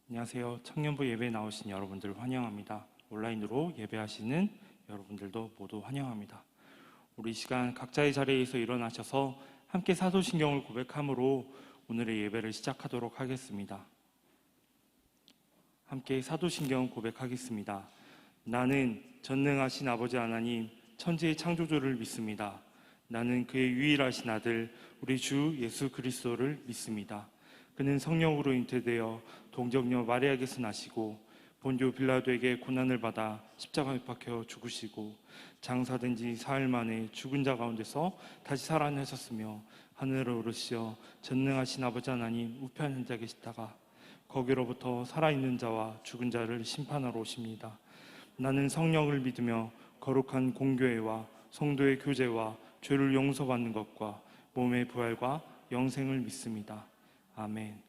안녕하세요. 청년부 예배에 나오신 여러분들 환영합니다. 온라인으로 예배하시는 여러분들도 모두 환영합니다. 우리 이 시간 각자의 자리에서 일어나셔서 함께 사도신경을 고백함으로 오늘의 예배를 시작하도록 하겠습니다. 함께 사도신경 고백하겠습니다. 나는 전능하신 아버지 하나님 천지의 창조주를 믿습니다. 나는 그의 유일하신 아들 우리 주 예수 그리스도를 믿습니다. 그는 성령으로 잉태되어 동정녀 마리아에게서 나시고 본디오 빌라도에게 고난을 받아 십자가에 박혀 죽으시고 장사된 지 사흘 만에 죽은 자 가운데서 다시 살아나셨으며 하늘로 오르시어 전능하신 아버지 하나님 우편 앉아 계시다가 거기로부터 살아있는 자와 죽은 자를 심판하러 오십니다. 나는 성령을 믿으며 거룩한 공교회와 성도의 교제와 죄를 용서받는 것과 몸의 부활과 영생을 믿습니다. 아멘.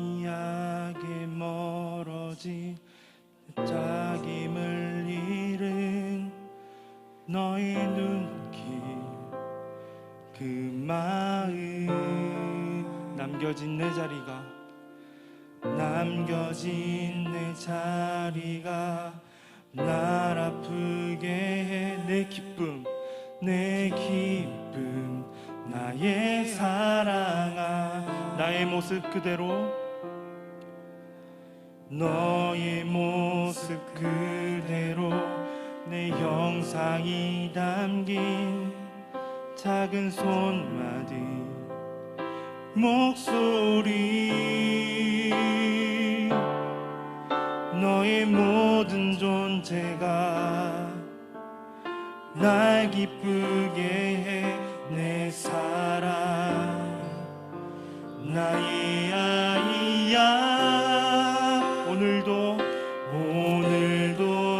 희미하게 멀어진 짝임을 잃은 너의 눈길 그 마음 남겨진 내 자리가 날 아프게 해 내 기쁨 나의 사랑아 나의 모습 그대로 너의 모습 그대로 내 형상이 담긴 작은 손마디 목소리 너의 모든 존재가 날 기쁘게 해 내 사랑 나의 아이야 오늘도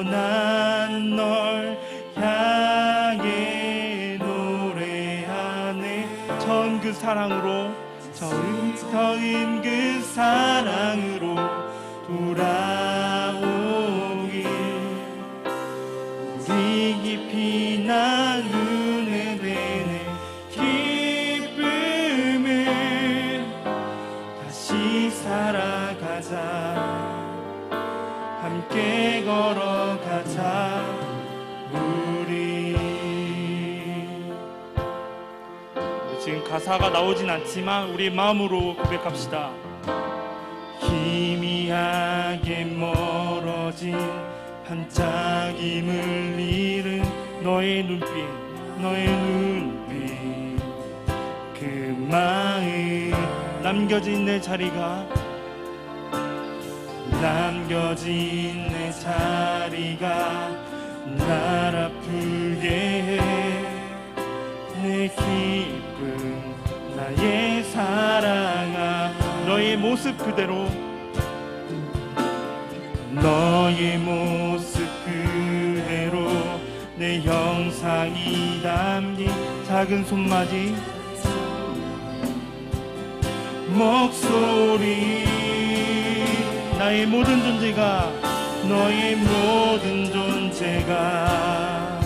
난 널 향해 노래하네 처음 그 사랑으로 돌아오길 우리 깊이 나누네 되네 기쁨을 다시 살아가자 함께 걸어가자 우리 지금 가사가 나오진 않지만 우리 마음으로 고백합시다. 희미하게 멀어진 반짝임을 잃은 너의 눈빛 그 마음 남겨진 내 자리가 날 아프게 해 내 기쁨 나의 사랑아 너의 모습 그대로 내 형상이 담긴 작은 손마디 목소리 나의 모든 존재가 너의 모든 존재가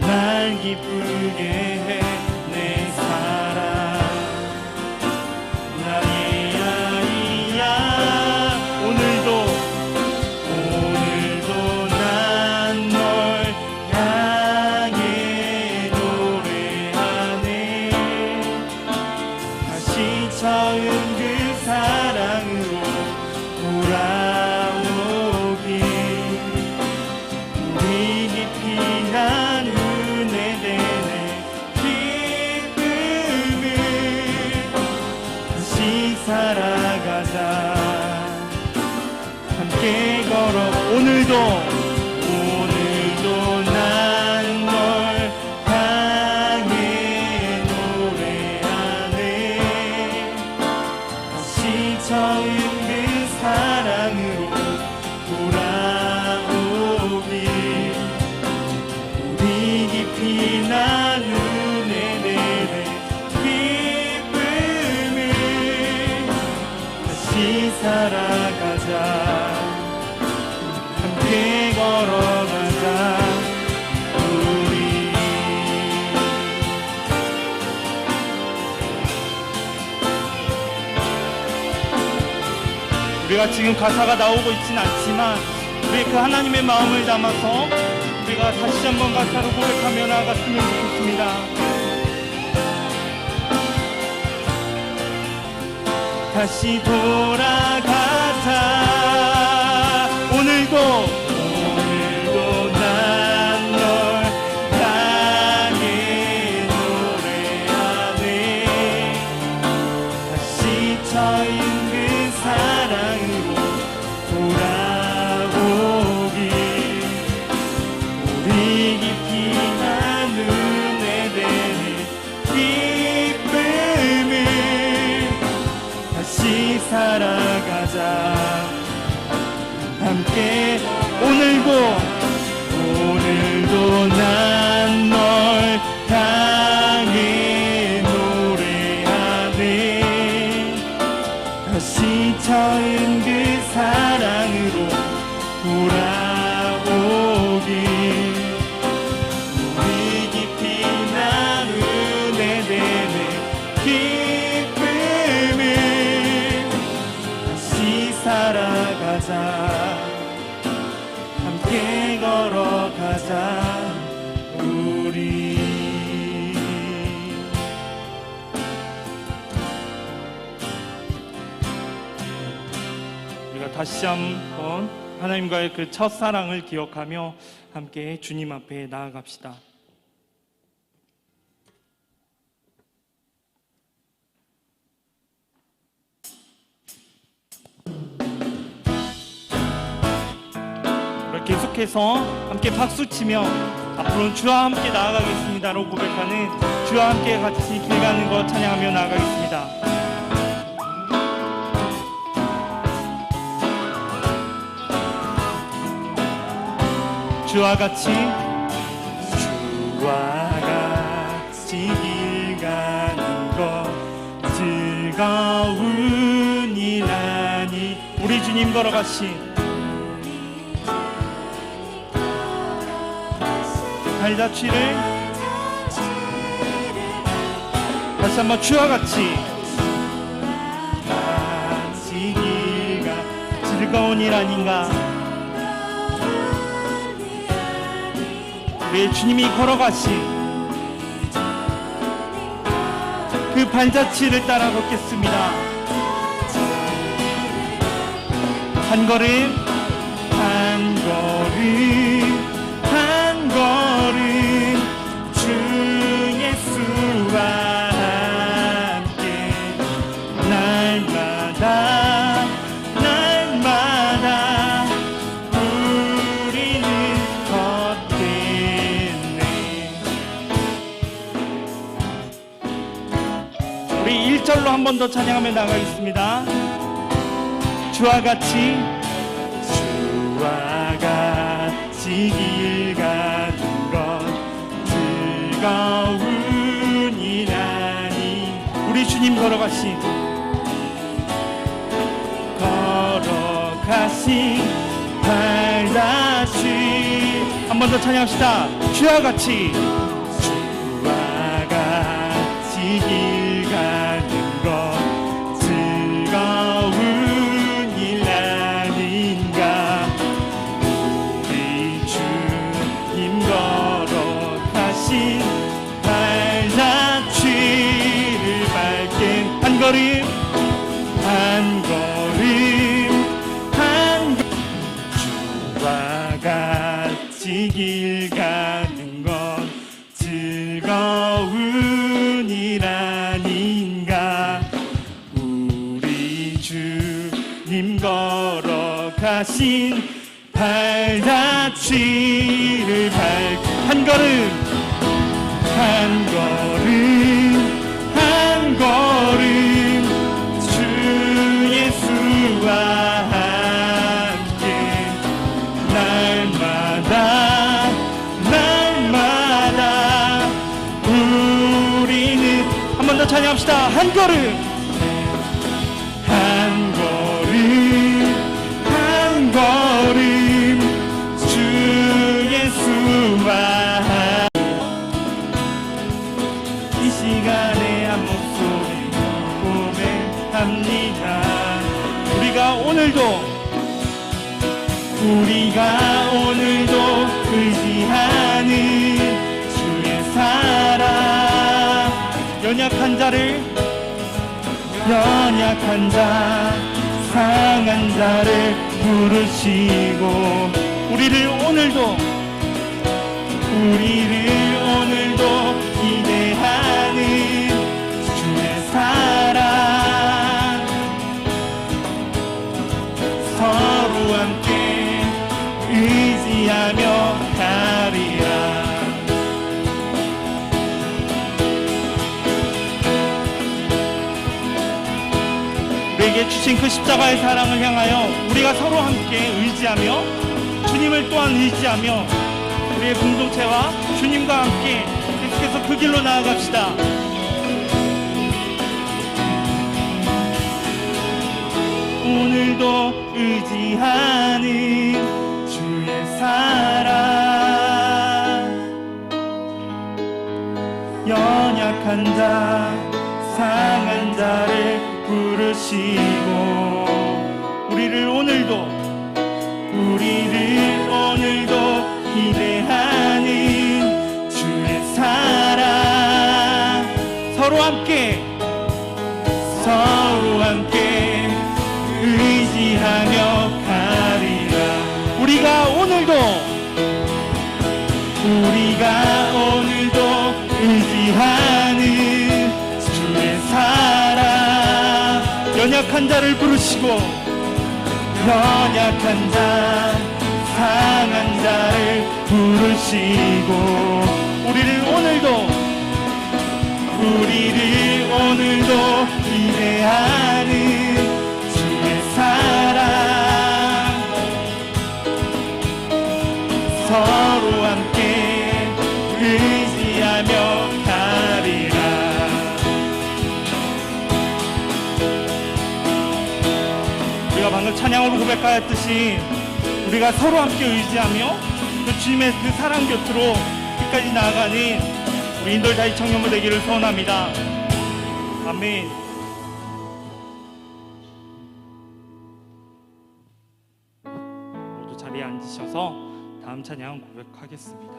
날 기쁘게 해 내 사랑 나의 아이야 오늘도 난 널 향해 노래하네 다시 처음 그 사랑으로 돌아오길 우리 깊이 난 은혜 되네 살아가자. 함께 걸어가자. 우리가 지금 가사가 나오고 있진 않지만 우리 그 하나님의 마음을 담아서 우리가 다시 한번 가사로 고백하며 나아갔으면 좋겠습니다. 다시 돌아가자. 오늘도 난 널 향해 노래하네. 다시 처인 그 사랑으로 돌아오길. 우리 깊이 나눈에 대해 기쁨을 다시 살아가자. 함께 오늘도 난 널 향해 노래하네. 다시 처음 그 사랑으로 돌아오길. 우리 깊이 나눈에 대해 기쁨을 다시 살아가자. 함께 걸어가자. 우리가 다시 한번 하나님과의 그 첫사랑을 기억하며 함께 주님 앞에 나아갑시다. 계속해서 함께 박수치며 앞으로는 주와 함께 나아가겠습니다로 고백하는 주와 함께 같이 길 가는 것 찬양하며 나아가겠습니다. 주와 같이 길 가는 것 즐거운 일하니. 우리 주님 걸어가신 발자취를 다시 한번 주와 같이 길가 즐거운 일 아닌가. 우리 주님이 걸어가신 그 발자취를 따라 걷겠습니다. 한 걸음 한 걸음 한 걸음 주 예수와 함께 날마다 우리는 걷겠네. 우리 1절로 한 번 더 찬양하며 나가겠습니다. 주와 같이 길 가는 것 즐거운 일하니. 우리 주님 걸어가신 발자취 한 번 더 찬양합시다. 주와 같이 길 가는 것 즐거운 일 아닌가. 걸어가신 발자취를 밟게 한 걸음 한 걸음 주와 같이 길 가는 건 즐거운 일 아닌가. 우리 주님 걸어가신 발자취를 한 걸음 한 걸음 주 예수와 함께 날마다 우리는 한 번 더 찬양합시다. 한 걸음 이 시간에 한 목소리 고백합니다. 우리가 오늘도 의지하는 주의 사랑, 연약한 자, 상한 자를 부르시고 우리를 오늘도 기대하는 주의 사랑, 서로 함께 의지하며 가리라. 우리에게 주신 그 십자가의 사랑을 향하여 우리가 서로 함께 의지하며 주님을 또한 의지하며 우리의 공동체와 주님과 함께 계속해서 그 길로 나아갑시다. 오늘도 의지하는 주의 사랑, 연약한 자, 상한 자를 부르시고 우리를 오늘도 기대하는 주의 사랑, 서로 함께 의지하며 가리라. 우리가 오늘도 의지하는 주의 사랑, 연약한 자를 부르시고 연약한 자, 상한 자를 부르시고 우리를 오늘도 기대하는 주의 사랑, 서로 함께 의지하며 가리라. 우리가 방금 찬양으로 고백하였듯이 우리가 서로 함께 의지하며 그 주님의 그 사랑 곁으로 끝까지 나아가는 우리 인돌다이 청년부 되기를 소원합니다. 아멘. 모두 자리에 앉으셔서 다음 찬양 고백하겠습니다.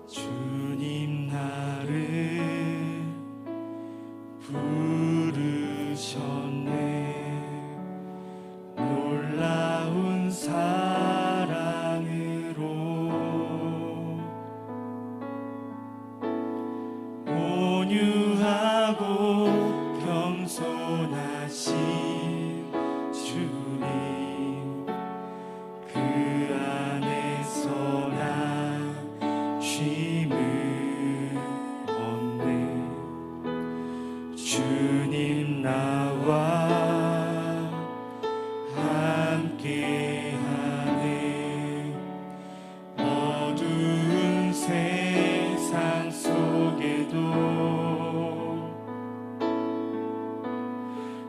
주님 나를 부르셨네. 놀라운 사랑으로 온유하고 겸손하신 주님, 그 안에서 나 쉼을 얻네. 주님 나와 함께하네. 어두운 세상 속에도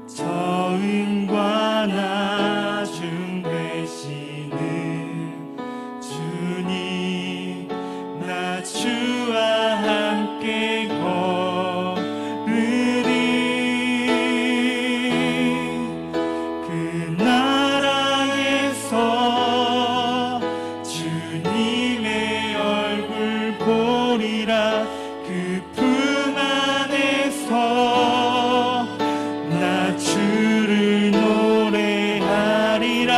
저음과 나중 되시는 주님, 나 주와 함께 걸으리. 그 나라에서 주님의 얼굴 보리라. 그 품 안에서 나 주를 노래하리라.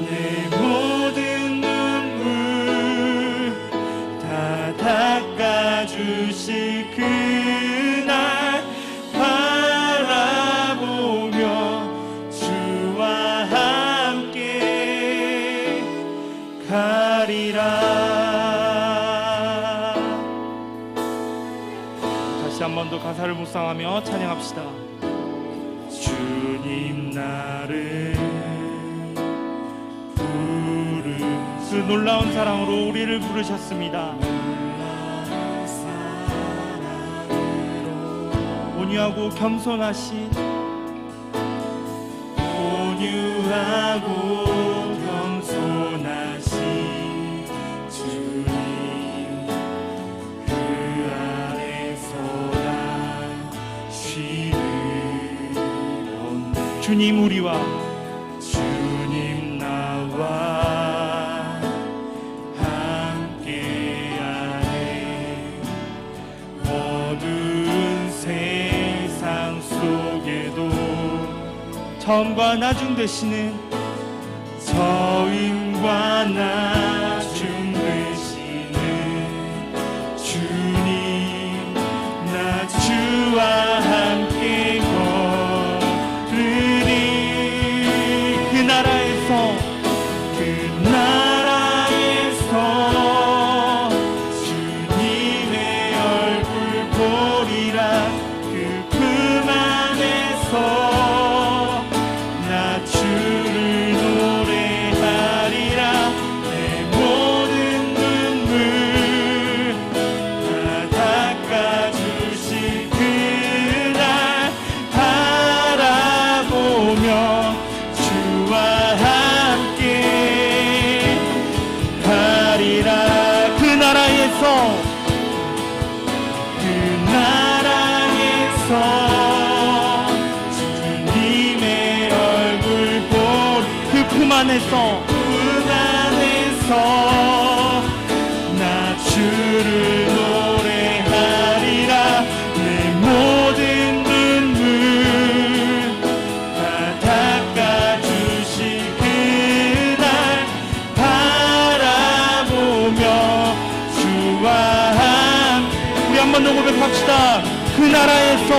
내 모든 눈물 다 닦아주실 그날 바라보며 주와 함께 가리라. 다시 한 번 더 가사를 묵상하며 찬양합시다. 주님 나를 부르셨네. 그 놀라운 사랑으로 우리를 부르셨습니다. 온유하고 겸손하신 주님, 그 안에서 난 쉬는 주님 우리와 주님 나와 함께하네. 어두운 세상 속에도 처음과 나중 되시는 처음과 나중 되시는 주님, 나 주와 함께 걸으리. 그 나라에서 주님의 얼굴 보리라. 그 품 안에서 나 주를 노래하리라. 내 모든 눈물 다 닦아주실 그날 바라보며 주와 함께 가리라. 그 나라에서 주님의 얼굴 볼 그 품 안에서 나 주를 노래하리라. 내 모든 눈물 다 닦아주실 그날 바라보며 주와 함께. 우리 한 번 더 고백합시다. 그 나라에서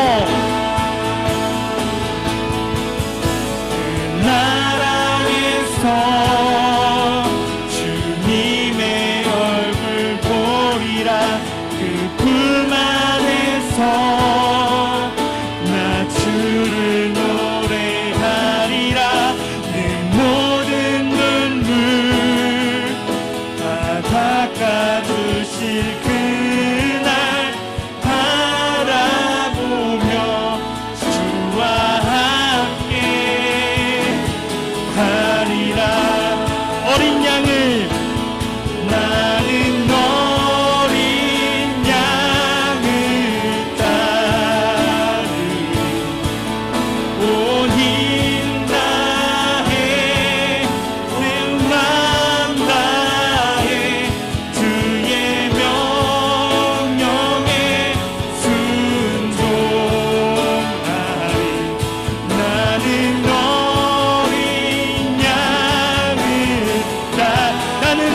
주님의 얼굴 보리라. 그 품 안에서 나 주를 노래하리라. 내 모든 눈물 다 닦아주실 그날 바라보며 주와 함께 가리라. 어린 양을 나는 어린 양을 따르리. 온 힘 다해 내 맘 다해 주의 명령에 순종하리. 나는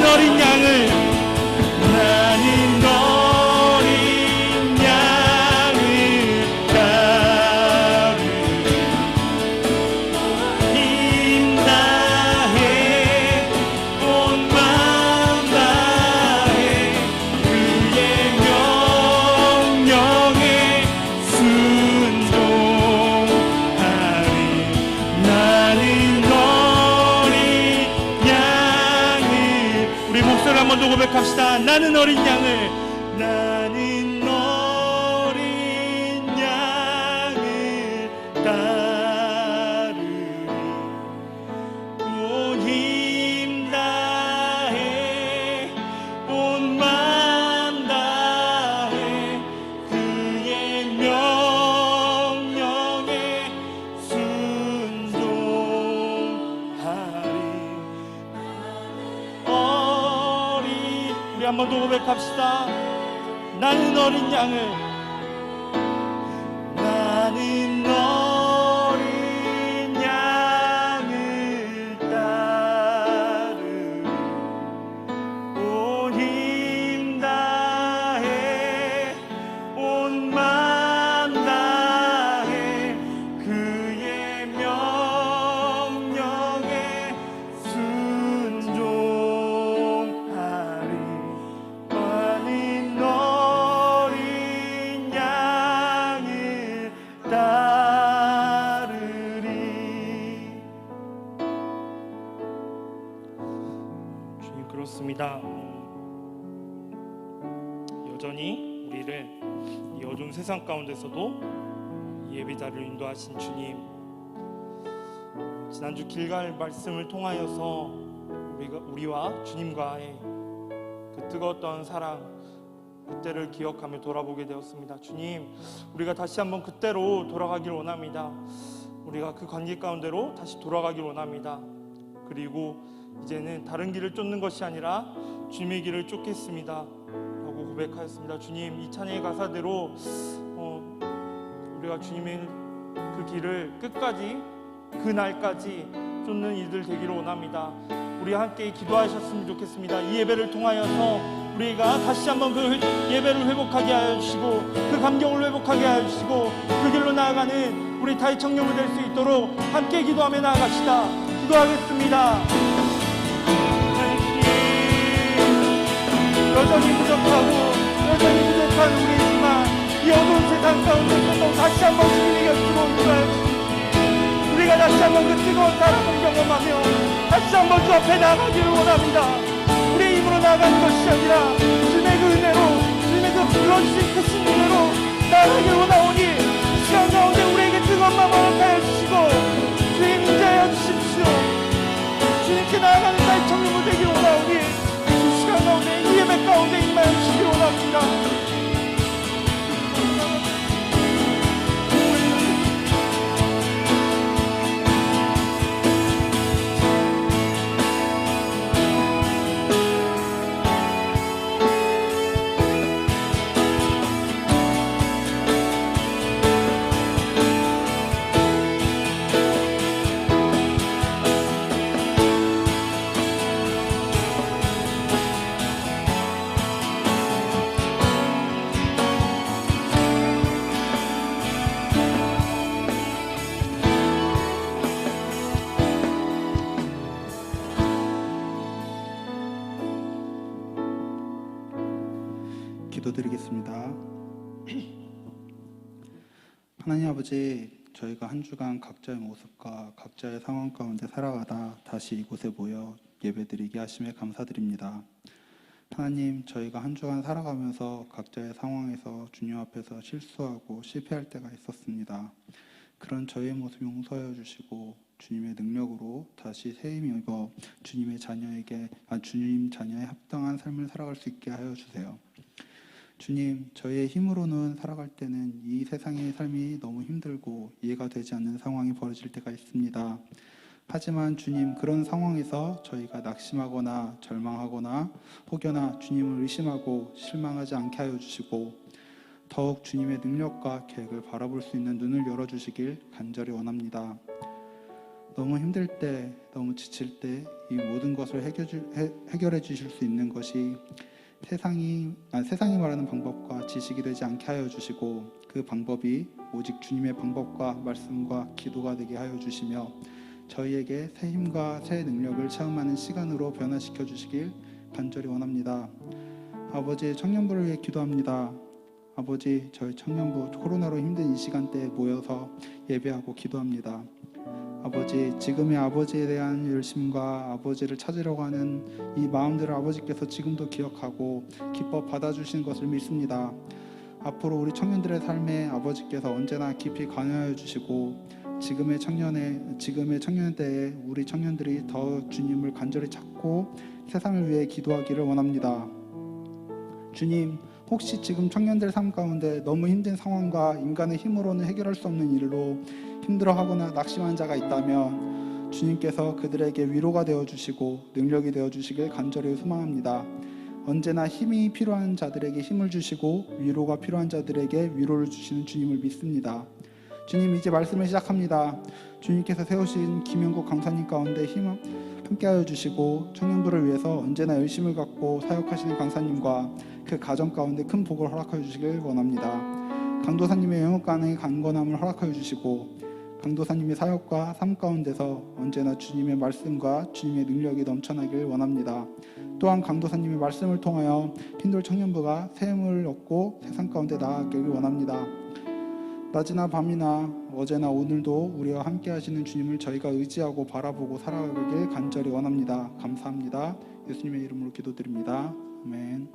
어린 양을 따르리. 힘 다해 온 마음 다해 그의 명령에 순종하리. 나는 어린 양을. 우리 목소리 한 번 더 고백합시다. 나는 어린 양을 따르리. 온 힘 다해 온 마음 다해 그의 명령에 순종하리. 우리 한 번 더 고백합시다. 나는 어린 양을 따르리. 온 힘 다해 온 마음 다해 그의 명령에 순종하리. 나는 어린 여전히 우리를 이 어두운 세상 가운데서도 이 예배자를 인도하신 주님, 지난주 길갈 말씀을 통하여서 우리와 주님과의 그 뜨거웠던 사랑, 그때를 기억하며 돌아보게 되었습니다. 주님, 우리가 다시 한번 그때로 돌아가길 원합니다. 우리가 그 관계 가운데로 다시 돌아가길 원합니다. 그리고 이제는 다른 길을 쫓는 것이 아니라 주님의 길을 쫓겠습니다 라고 고백하였습니다. 주님, 이 찬양의 가사대로 우리가 주님의 그 길을 끝까지, 그 날까지 쫓는 이들 되기를 원합니다. 우리 함께 기도하셨으면 좋겠습니다. 이 예배를 통하여서 우리가 다시 한번 그 예배를 회복하게 하여 주시고, 그 감격을 회복하게 하여 주시고, 그 길로 나아가는 우리 다윗 청년이 될 수 있도록 함께 기도하며 나아갑시다. 기도하겠습니다. 여전히 부족하고 여전히 부족한 우리지만 이 어두운 세상 가운데서도 다시 한번 주님의 곁으로 인도하여 주시고, 우리가 다시 한번 그 뜨거운 사랑을 경험하며 다시 한번 주 앞에 나아가기를 원합니다. 우리의 힘으로 나아가는 것이 아니라 주님의 그 은혜로, 주님의 그 불러주신 크신 은혜로 나아가기를 원하오니, 이 시간 가운데 우리에게 뜨거운 마음을 허락하여 주시고 주님 인자하여 주십시오. 주님께 나아가는 나의 청년부 되기를 원하오니, 이 시간 가운데, 이 예배 가운데 임하여 주시기를 원합니다. 기도드리겠습니다. 하나님 아버지, 저희가 한 주간 각자의 모습과 각자의 상황 가운데 살아가다 다시 이곳에 모여 예배드리게 하심에 감사드립니다. 하나님, 저희가 한 주간 살아가면서 각자의 상황에서 주님 앞에서 실수하고 실패할 때가 있었습니다. 그런 저희의 모습 용서해 주시고 주님의 능력으로 다시 새 힘을 입어 주님 자녀에 합당한 삶을 살아갈 수 있게 하여 주세요. 주님, 저희의 힘으로는 살아갈 때는 이 세상의 삶이 너무 힘들고 이해가 되지 않는 상황이 벌어질 때가 있습니다. 하지만 주님, 그런 상황에서 저희가 낙심하거나 절망하거나 혹여나 주님을 의심하고 실망하지 않게 하여 주시고, 더욱 주님의 능력과 계획을 바라볼 수 있는 눈을 열어주시길 간절히 원합니다. 너무 힘들 때, 너무 지칠 때 이 모든 것을 해결해 주실 수 있는 것이 세상이 말하는 방법과 지식이 되지 않게 하여 주시고, 그 방법이 오직 주님의 방법과 말씀과 기도가 되게 하여 주시며 저희에게 새 힘과 새 능력을 체험하는 시간으로 변화시켜 주시길 간절히 원합니다. 아버지, 청년부를 위해 기도합니다. 아버지, 저희 청년부 코로나로 힘든 이 시간대에 모여서 예배하고 기도합니다. 아버지, 지금의 아버지에 대한 열심과 아버지를 찾으려고 하는 이 마음들을 아버지께서 지금도 기억하고 기뻐 받아주신 것을 믿습니다. 앞으로 우리 청년들의 삶에 아버지께서 언제나 깊이 관여하여 주시고, 지금의 청년대에 우리 청년들이 더 주님을 간절히 찾고 세상을 위해 기도하기를 원합니다. 주님, 혹시 지금 청년들 삶 가운데 너무 힘든 상황과 인간의 힘으로는 해결할 수 없는 일로 힘들어하거나 낙심한 자가 있다면 주님께서 그들에게 위로가 되어주시고 능력이 되어주시길 간절히 소망합니다. 언제나 힘이 필요한 자들에게 힘을 주시고 위로가 필요한 자들에게 위로를 주시는 주님을 믿습니다. 주님, 이제 말씀을 시작합니다. 주님께서 세우신 김영국 강사님 가운데 힘 함께하여 주시고, 청년부를 위해서 언제나 열심을 갖고 사역하시는 강사님과 그 가정 가운데 큰 복을 허락하여 주시길 원합니다. 강도사님의 영역간의 강건함을 허락하여 주시고, 강도사님의 사역과 삶 가운데서 언제나 주님의 말씀과 주님의 능력이 넘쳐나길 원합니다. 또한 강도사님의 말씀을 통하여 핀돌 청년부가 새 힘을 얻고 세상 가운데 나아가길 원합니다. 낮이나 밤이나 어제나 오늘도 우리와 함께 하시는 주님을 저희가 의지하고 바라보고 살아가길 간절히 원합니다. 감사합니다. 예수님의 이름으로 기도드립니다. 아멘.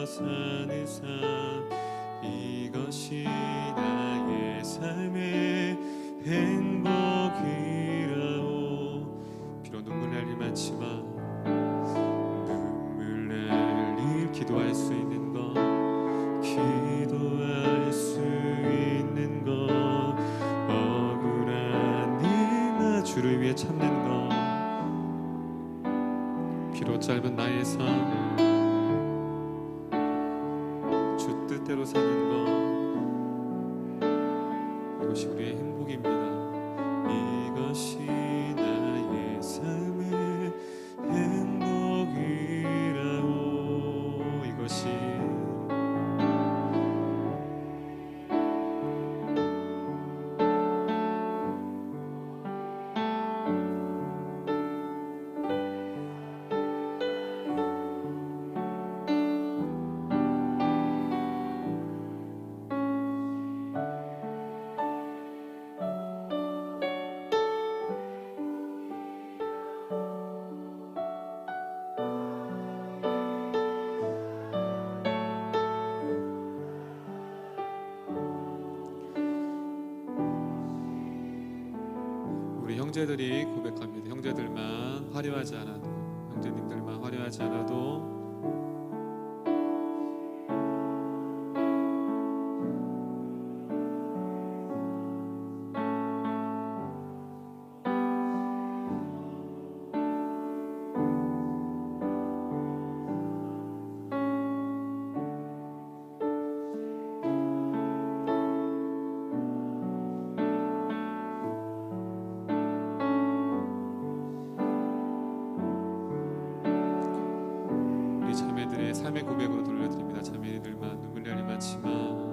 사는 삶 이것이 나의 삶의 행복이라오. 비록 눈물 날 일 많지만 눈물 날 일 기도할 수 있는 것, 기도할 수 있는 것, 억울한 일나 주를 위해 참는 것, 비록 짧은 나의 삶 주 뜻대로 사는 것, 이것이 우리의 행복입니다. 이것이 나의 삶의 행복이라오. 이것이 우리 형제들이 고백합니다. 형제들만 화려하지 않아도, 형제님들만 화려하지 않아도 우리 자매들의 삶의 고백으로 돌려드립니다. 자매들만 눈물 날 일 많지만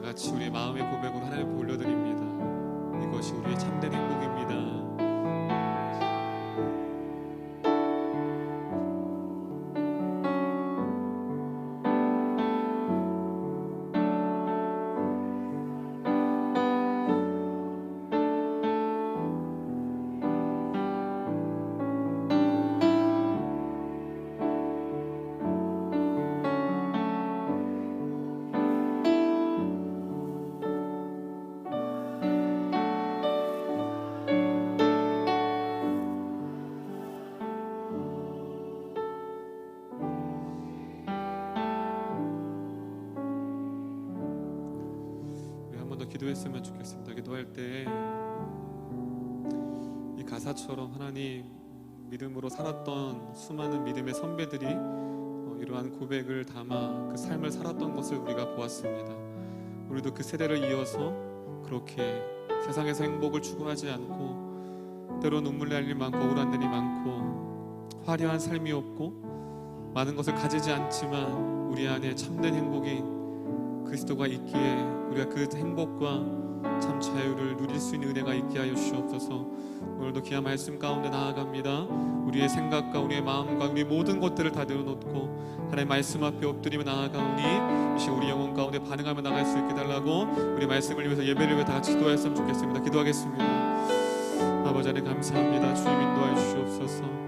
같이 우리의 마음의 고백으로 하나님 올려드립니다. 이것이 우리의 참된 행복입니다. 기도했으면 좋겠습니다. 기도할 때 이 가사처럼 하나님 믿음으로 살았던 수많은 믿음의 선배들이 이러한 고백을 담아 그 삶을 살았던 것을 우리가 보았습니다. 우리도 그 세대를 이어서 그렇게 세상에서 행복을 추구하지 않고 때로 눈물 날 일 많고 억울한 일이 많고 화려한 삶이 없고 많은 것을 가지지 않지만 우리 안에 참된 행복이 그리스도가 있기에 우리가 그 행복과 참 자유를 누릴 수 있는 은혜가 있게 하여 주시옵소서. 오늘도 귀한 말씀 가운데 나아갑니다. 우리의 생각과 우리의 마음과 우리 모든 것들을 다 내려놓고 하나님 말씀 앞에 엎드리며 나아가오니 이 시간 우리 영혼 가운데 반응하며 나갈 수 있게 달라고 우리 말씀을 위해서 예배를 위해 다 같이 기도했으면 좋겠습니다. 기도하겠습니다. 아버지 하나님 감사합니다. 주님 인도하여 주시옵소서.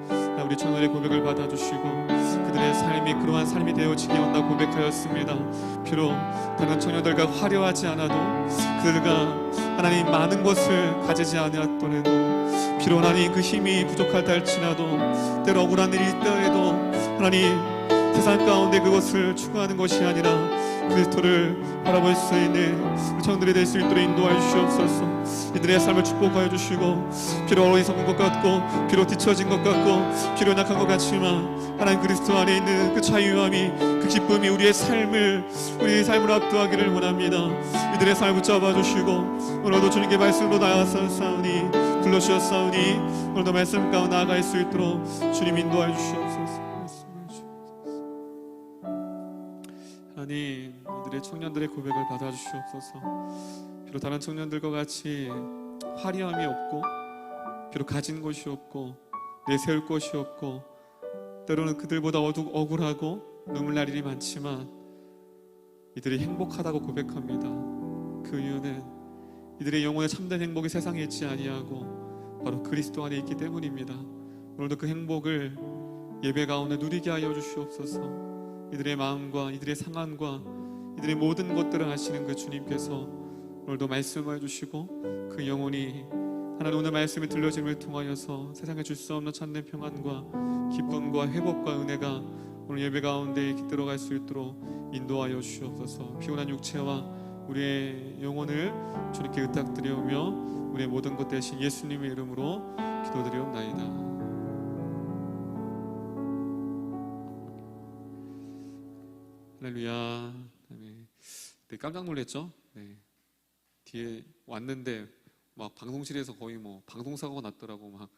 우리 청년의 고백을 받아주시고 그들의 삶이 그러한 삶이 되어지기 원다 고백하였습니다. 비록 다른 청년들과 화려하지 않아도 그들과 하나님 많은 것을 가지지 않았더라도 비록 하나님 그 힘이 부족하다 할지라도 때로 억울한 일이 있더라도 하나님 세상 가운데 그것을 추구하는 것이 아니라 그리스도를 바라볼 수 있는 청년들이 될 수 있도록 인도하여 주시옵소서. 이들의 삶을 축복하여 주시고 비록 어리석은 것 같고 비록 뒤처진 것 같고 비록 약한 것 같지만 하나님 그리스도 안에 있는 그 자유함이 그 기쁨이 우리의 삶을 압도하기를 원합니다. 이들의 삶을 붙잡아 주시고 오늘도 주님께 말씀으로 나아가사오니 불러주셨사오니 오늘도 말씀 가운데 나아갈 수 있도록 주님 인도하여 주시옵소서. 하나님, 이들의 청년들의 고백을 받아주시옵소서. 비록 다른 청년들과 같이 화려함이 없고, 비록 가진 것이 없고, 내세울 것이 없고, 때로는 그들보다 억울하고 눈물 날 일이 많지만 이들이 행복하다고 고백합니다. 그 이유는 이들의 영혼의 참된 행복이 세상에 있지 아니하고 바로 그리스도 안에 있기 때문입니다. 오늘도 그 행복을 예배 가운데 누리게 하여 주시옵소서. 이들의 마음과 이들의 상황과 이들의 모든 것들을 아시는 그 주님께서 오늘도 말씀해 주시고 그 영혼이 하나님 오늘 말씀이 들려짐을 통하여서 세상에 줄 수 없는 참된 평안과 기쁨과 회복과 은혜가 오늘 예배 가운데 들어갈 수 있도록 인도하여 주시옵소서. 피곤한 육체와 우리의 영혼을 주님께 의탁드리오며 우리의 모든 것 대신 예수님의 이름으로 기도드리옵나이다. 할렐루야. 네, 깜짝 놀랐죠? 네. 뒤에 왔는데 막 방송실에서 거의 뭐 방송사고가 났더라고. 막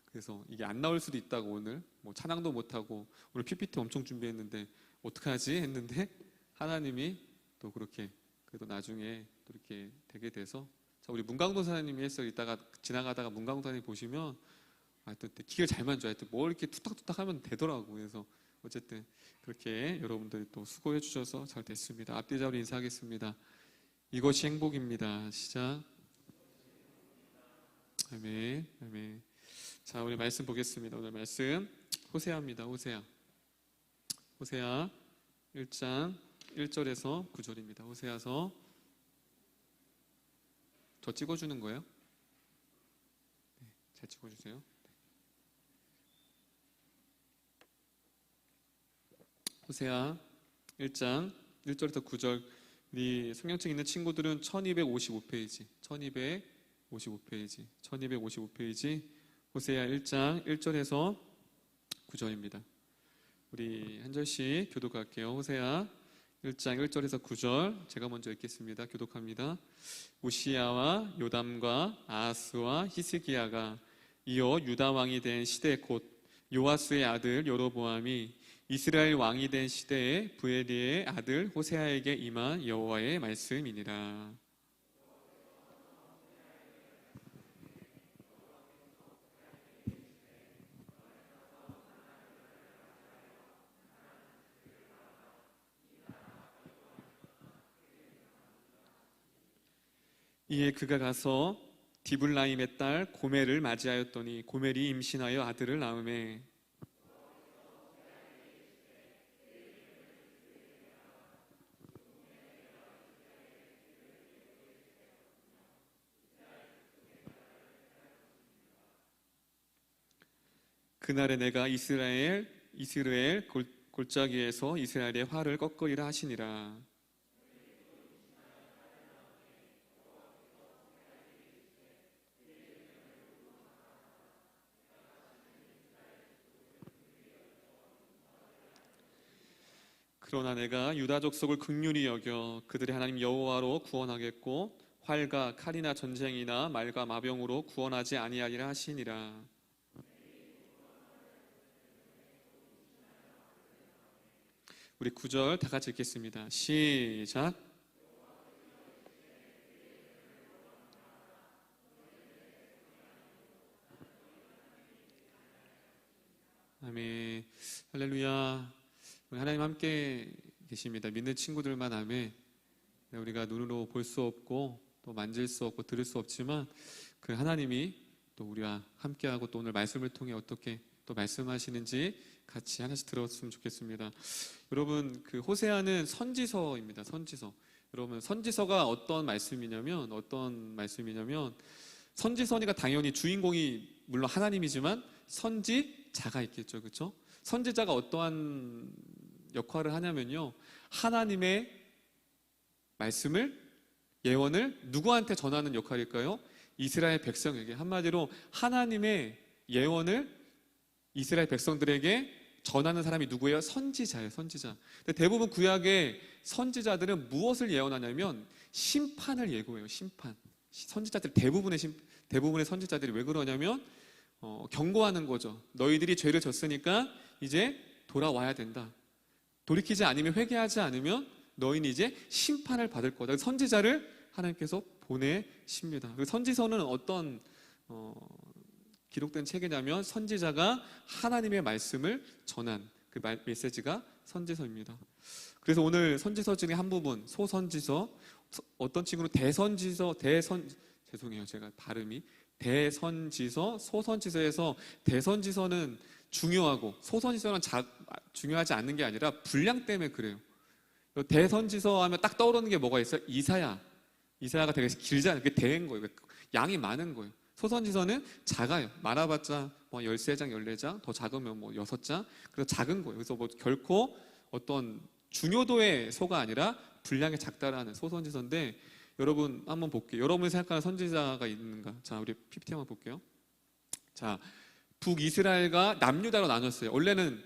그래서 이게 안 나올 수도 있다고 오늘 뭐 찬양도 못하고 오늘 PPT 엄청 준비했는데 어떡하지 했는데 하나님이 또 그렇게 그래도 나중에 또 이렇게 되게 돼서 자 우리 문강도 사장님이 했어요. 이따가 지나가다가 문강도 사장님 보시면 하여튼 기가 잘 만져. 하여튼 뭐 이렇게 툭탁툭탁 하면 되더라고. 그래서 어쨌든 그렇게 여러분들이 또 수고해 주셔서 잘 됐습니다. 앞뒤 자로 인사하겠습니다. 이것이 행복입니다. 시작. 아멘. 아멘. 자, 우리 말씀 보겠습니다. 오늘 말씀 호세아입니다. 호세아 1장 1절에서 9절입니다. 호세아서 저 찍어주는 거예요? 네, 잘 찍어주세요. 호세아 1장 1절에서 9절. 우리 성경책 있는 친구들은 1255페이지 호세아 1장 1절에서 9절입니다. 우리 한 절씩 교독할게요. 호세아 1장 1절에서 9절 제가 먼저 읽겠습니다. 교독합니다. 우시야와 요담과 아하스와 히스기야가 이어 유다 왕이 된 시대 곧 요아스의 아들 여로보암이 이스라엘 왕이 된 시대에 부엘리의 아들 호세아에게 임한 여호와의 말씀이니라. 이에 그가 가서 디블라임의 딸 고멜을 맞이하였더니 고멜이 임신하여 아들을 낳으매 그날에 내가 이스라엘 골짜기에서 이스라엘의 화를 꺾으리라 하시니라. 그러나 내가 유다 족속을 긍휼히 여겨 그들의 하나님 여호와로 구원하겠고 활과 칼이나 전쟁이나 말과 마병으로 구원하지 아니하리라 하시니라. 우리 9절 다 같이 읽겠습니다. 시작. 아멘. 할렐루야. 하나님 함께 계십니다. 믿는 친구들만 아멘. 우리가 눈으로 볼 수 없고 또 만질 수 없고 들을 수 없지만 그 하나님이 또 우리와 함께하고 또 오늘 말씀을 통해 어떻게 또 말씀하시는지 같이 하나씩 들었으면 좋겠습니다. 여러분 그 호세아는 선지서입니다. 선지서. 여러분 선지서가 어떤 말씀이냐면 선지서니까 당연히 주인공이 물론 하나님이지만 선지자가 있겠죠. 그렇죠? 선지자가 어떠한 역할을 하냐면요. 하나님의 말씀을 예언을 누구한테 전하는 역할일까요? 이스라엘 백성에게. 한마디로 하나님의 예언을 이스라엘 백성들에게 전하는 사람이 누구예요? 선지자예요. 선지자. 근데 대부분 구약의 선지자들은 무엇을 예언하냐면 심판을 예고해요. 심판. 선지자들 대부분의 선지자들이 왜 그러냐면 경고하는 거죠. 너희들이 죄를 졌으니까 이제 돌아와야 된다. 돌이키지 않으면, 회개하지 않으면 너희는 이제 심판을 받을 거다. 선지자를 하나님께서 보내십니다. 그 선지서는 어떤 기록된 책이냐면 선지자가 하나님의 말씀을 전한 그 메시지가 선지서입니다. 그래서 오늘 선지서 중에 한 부분, 소선지서, 어떤 친구는 죄송해요, 제가 발음이 대선지서, 소선지서에서 대선지서는 중요하고 소선지서는 중요하지 않는 게 아니라 분량 때문에 그래요. 대선지서 하면 딱 떠오르는 게 뭐가 있어요? 이사야가 되게 길잖아요. 그게 대인 거예요. 양이 많은 거예요. 소선지서는 작아요. 많아봤자 뭐 13장, 14장, 더 작으면 뭐 6장. 그래서 작은 거예요. 그래서 뭐 결코 어떤 중요도의 소가 아니라 분량이 작다라는 소선지서인데, 여러분 한번 볼게요. 여러분이 생각하는 선지자가 있는가? 자, 우리 PPT 한번 볼게요. 자, 북이스라엘과 남유다로 나눴어요. 원래는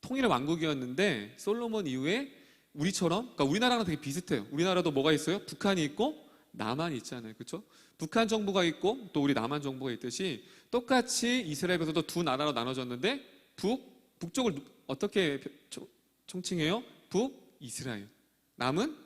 통일 왕국이었는데 솔로몬 이후에 우리처럼, 그러니까 우리나라랑 되게 비슷해요. 우리나라도 뭐가 있어요? 북한이 있고 남한이 있잖아요. 그렇죠? 북한 정부가 있고 또 우리 남한 정부가 있듯이 똑같이 이스라엘에서도 두 나라로 나눠졌는데 북쪽을 어떻게 총칭해요? 북이스라엘. 남은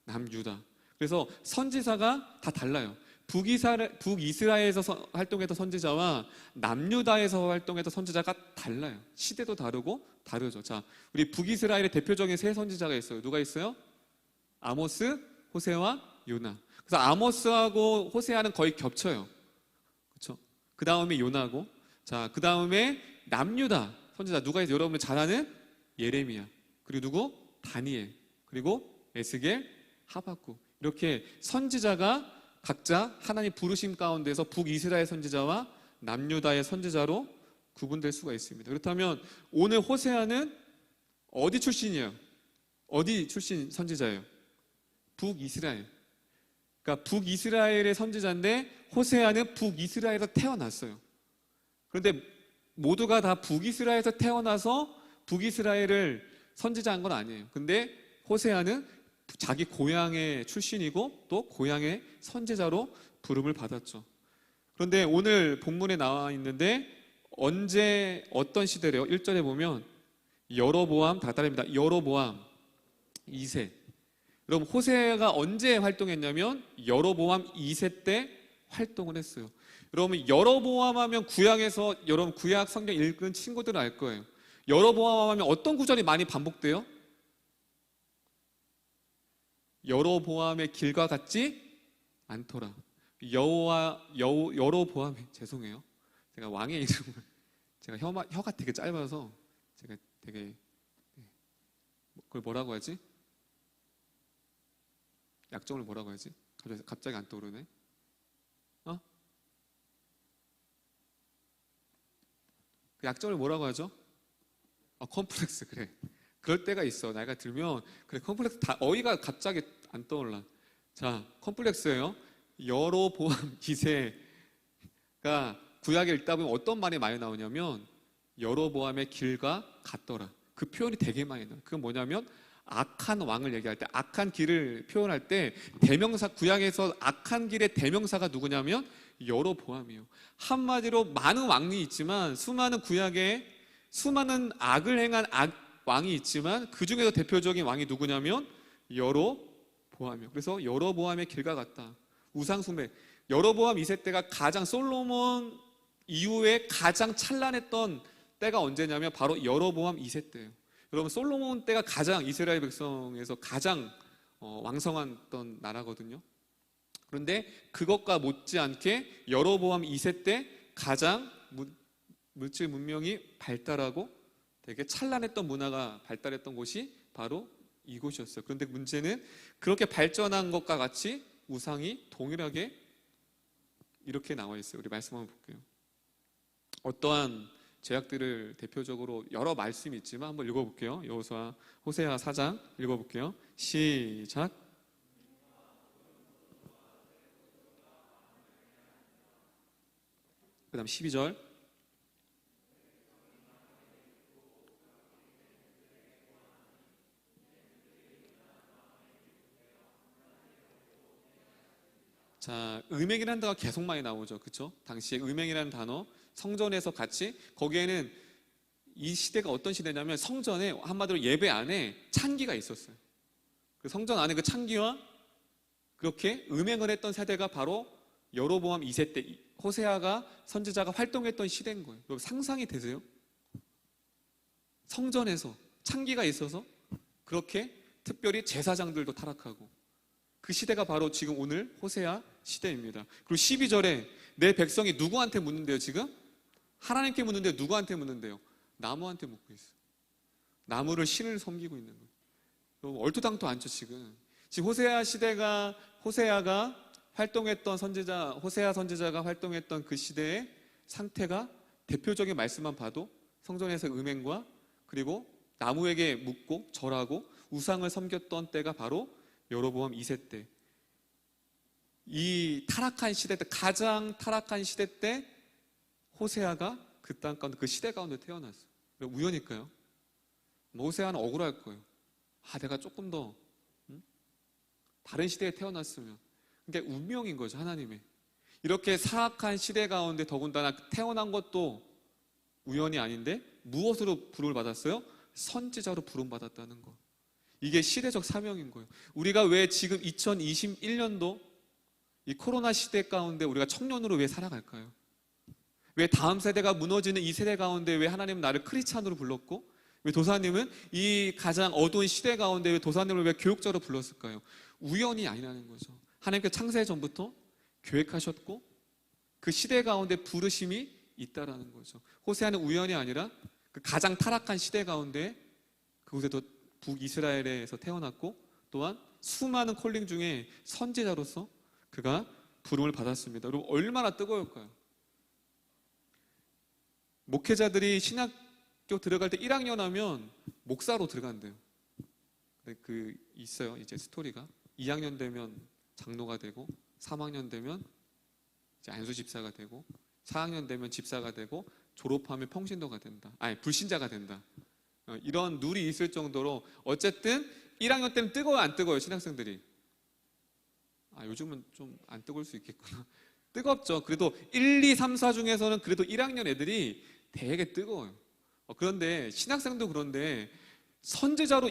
남유다. 그래서 선지자가 다 달라요. 북이스라엘에서 활동했던 선지자와 남유다에서 활동했던 선지자가 달라요. 시대도 다르고 다르죠. 자, 우리 북이스라엘의 대표적인 세 선지자가 있어요. 누가 있어요? 아모스, 호세와 요나. 그래서 아모스하고 호세아는 거의 겹쳐요. 그렇죠? 그 다음에 요나고, 자, 그 다음에 남유다 선지자 누가 있어요? 여러분 잘 아는 예레미야. 그리고 누구? 다니엘. 그리고 에스겔, 하박국. 이렇게 선지자가 각자 하나님 부르심 가운데서 북이스라엘 선지자와 남유다의 선지자로 구분될 수가 있습니다. 그렇다면 오늘 호세아는 어디 출신이에요? 어디 출신 선지자예요? 북이스라엘. 그러니까 북이스라엘의 선지자인데 호세아는 북이스라엘에서 태어났어요. 그런데 모두가 다 북이스라엘에서 태어나서 북이스라엘을 선지자한 건 아니에요. 근데 호세아는 자기 고향의 출신이고 또 고향의 선지자로 부름을 받았죠. 그런데 오늘 본문에 나와 있는데 언제 어떤 시대래요? 1절에 보면 여로보암 다달입니다. 여로보암 2세. 여러분 호세아가 언제 활동했냐면 여로보암 2세 때 활동을 했어요. 여러분 여로보암 하면 구약에서 여러분 구약 성경 읽은 친구들은 알 거예요. 여로보암 하면 어떤 구절이 많이 반복돼요? 여로보암의 길과 같지 않더라. 여로보암, 죄송해요. 제가 왕의 이름을, 제가 혀가 되게 짧아서 제가 되게, 그걸 뭐라고 하지? 약점을 뭐라고 하지? 갑자기 안 떠오르네. 그 약점을 뭐라고 하죠? 컴플렉스. 그래. 그럴 때가 있어. 나이가 들면 그래, 컴플렉스 어이가 갑자기 안 떠올라. 자, 컴플렉스예요. 여로보암 2세가 구약에 읽다 보면 어떤 말이 많이 나오냐면 여로보암의 길과 같더라. 그 표현이 되게 많이 나와요. 그건 뭐냐면 악한 왕을 얘기할 때, 악한 길을 표현할 때 대명사, 구약에서 악한 길의 대명사가 누구냐면 여로보암이에요. 한마디로 많은 왕이 있지만 수많은 구약에 수많은 악을 행한 왕이 있지만 그 중에서 대표적인 왕이 누구냐면 여로보암이에요. 그래서 여로보암의 길과 같다. 우상숭배. 여로보암 2세 때가 가장 솔로몬 이후에 가장 찬란했던 때가 언제냐면 바로 여로보암 2세 때예요. 여러분 솔로몬 때가 가장 이스라엘 백성에서 가장 왕성했던 나라거든요. 그런데 그것과 못지않게 여로보암 2세 때 가장 물질 문명이 발달하고 되게 찬란했던 문화가 발달했던 곳이 바로 이곳이었어요. 그런데 문제는 그렇게 발전한 것과 같이 우상이 동일하게 이렇게 나와 있어요. 우리 말씀 한번 볼게요. 어떠한 제약들을 대표적으로 여러 말씀이 있지만 한번 읽어볼게요. 여호수아, 호세아 4장 읽어볼게요. 시작. 그 다음 12절. 자, 음행이라는 단어가 계속 많이 나오죠. 그렇죠? 당시에 음행이라는 단어 성전에서 같이 거기에는 이 시대가 어떤 시대냐면 성전에 한마디로 예배 안에 찬기가 있었어요. 그 성전 안에 그 찬기와 그렇게 음행을 했던 세대가 바로 여로보암 2세 때 호세아가 선지자가 활동했던 시대인 거예요. 여러분 상상이 되세요? 성전에서 찬기가 있어서 그렇게 특별히 제사장들도 타락하고, 그 시대가 바로 지금 오늘 호세아 시대입니다. 그리고 12절에 내 백성이 누구한테 묻는데요? 지금 하나님께 묻는데요. 누구한테 묻는데요? 나무한테 묻고 있어요. 나무를 신을 섬기고 있는 거예요. 얼토당토 않죠. 지금 호세아 시대가, 호세아가 활동했던 선지자, 호세아 선지자가 활동했던 그 시대의 상태가 대표적인 말씀만 봐도 성전에서 음행과 그리고 나무에게 묻고 절하고 우상을 섬겼던 때가 바로 여로보암 2세 때, 이 타락한 시대 때, 가장 타락한 시대 때 호세아가 그 땅 가운데, 그 시대 가운데 태어났어요. 우연일까요? 호세아는 억울할 거예요. 내가 조금 더 다른 시대에 태어났으면. 그러니까 운명인 거죠, 하나님의. 이렇게 사악한 시대 가운데 더군다나 태어난 것도 우연이 아닌데 무엇으로 부름을 받았어요? 선지자로 부름받았다는 거. 이게 시대적 사명인 거예요. 우리가 왜 지금 2021년도 이 코로나 시대 가운데 우리가 청년으로 왜 살아갈까요? 왜 다음 세대가 무너지는 이 세대 가운데 왜 하나님은 나를 크리스찬으로 불렀고, 왜 도사님은 이 가장 어두운 시대 가운데 왜 도사님을 왜 교육자로 불렀을까요? 우연이 아니라는 거죠. 하나님께서 창세 전부터 계획하셨고 그 시대 가운데 부르심이 있다라는 거죠. 호세아는 우연이 아니라 그 가장 타락한 시대 가운데 그곳에도 북이스라엘에서 태어났고, 또한 수많은 콜링 중에 선지자로서 그가 부름을 받았습니다. 여러분 얼마나 뜨거울까요? 목회자들이 신학교 들어갈 때 1학년 하면 목사로 들어간대요. 그 있어요, 이제 스토리가. 2학년 되면 장로가 되고, 3학년 되면 이제 안수 집사가 되고, 4학년 되면 집사가 되고, 졸업하면 평신도가 된다. 불신자가 된다. 이런 룰이 있을 정도로 어쨌든 1학년 때는 뜨거워요, 안 뜨거워요, 신학생들이? 요즘은 좀 안 뜨거울 수 있겠구나. 뜨겁죠. 그래도 1, 2, 3, 4 중에서는 그래도 1학년 애들이 되게 뜨거워요. 그런데 신학생도 그런데 선지자로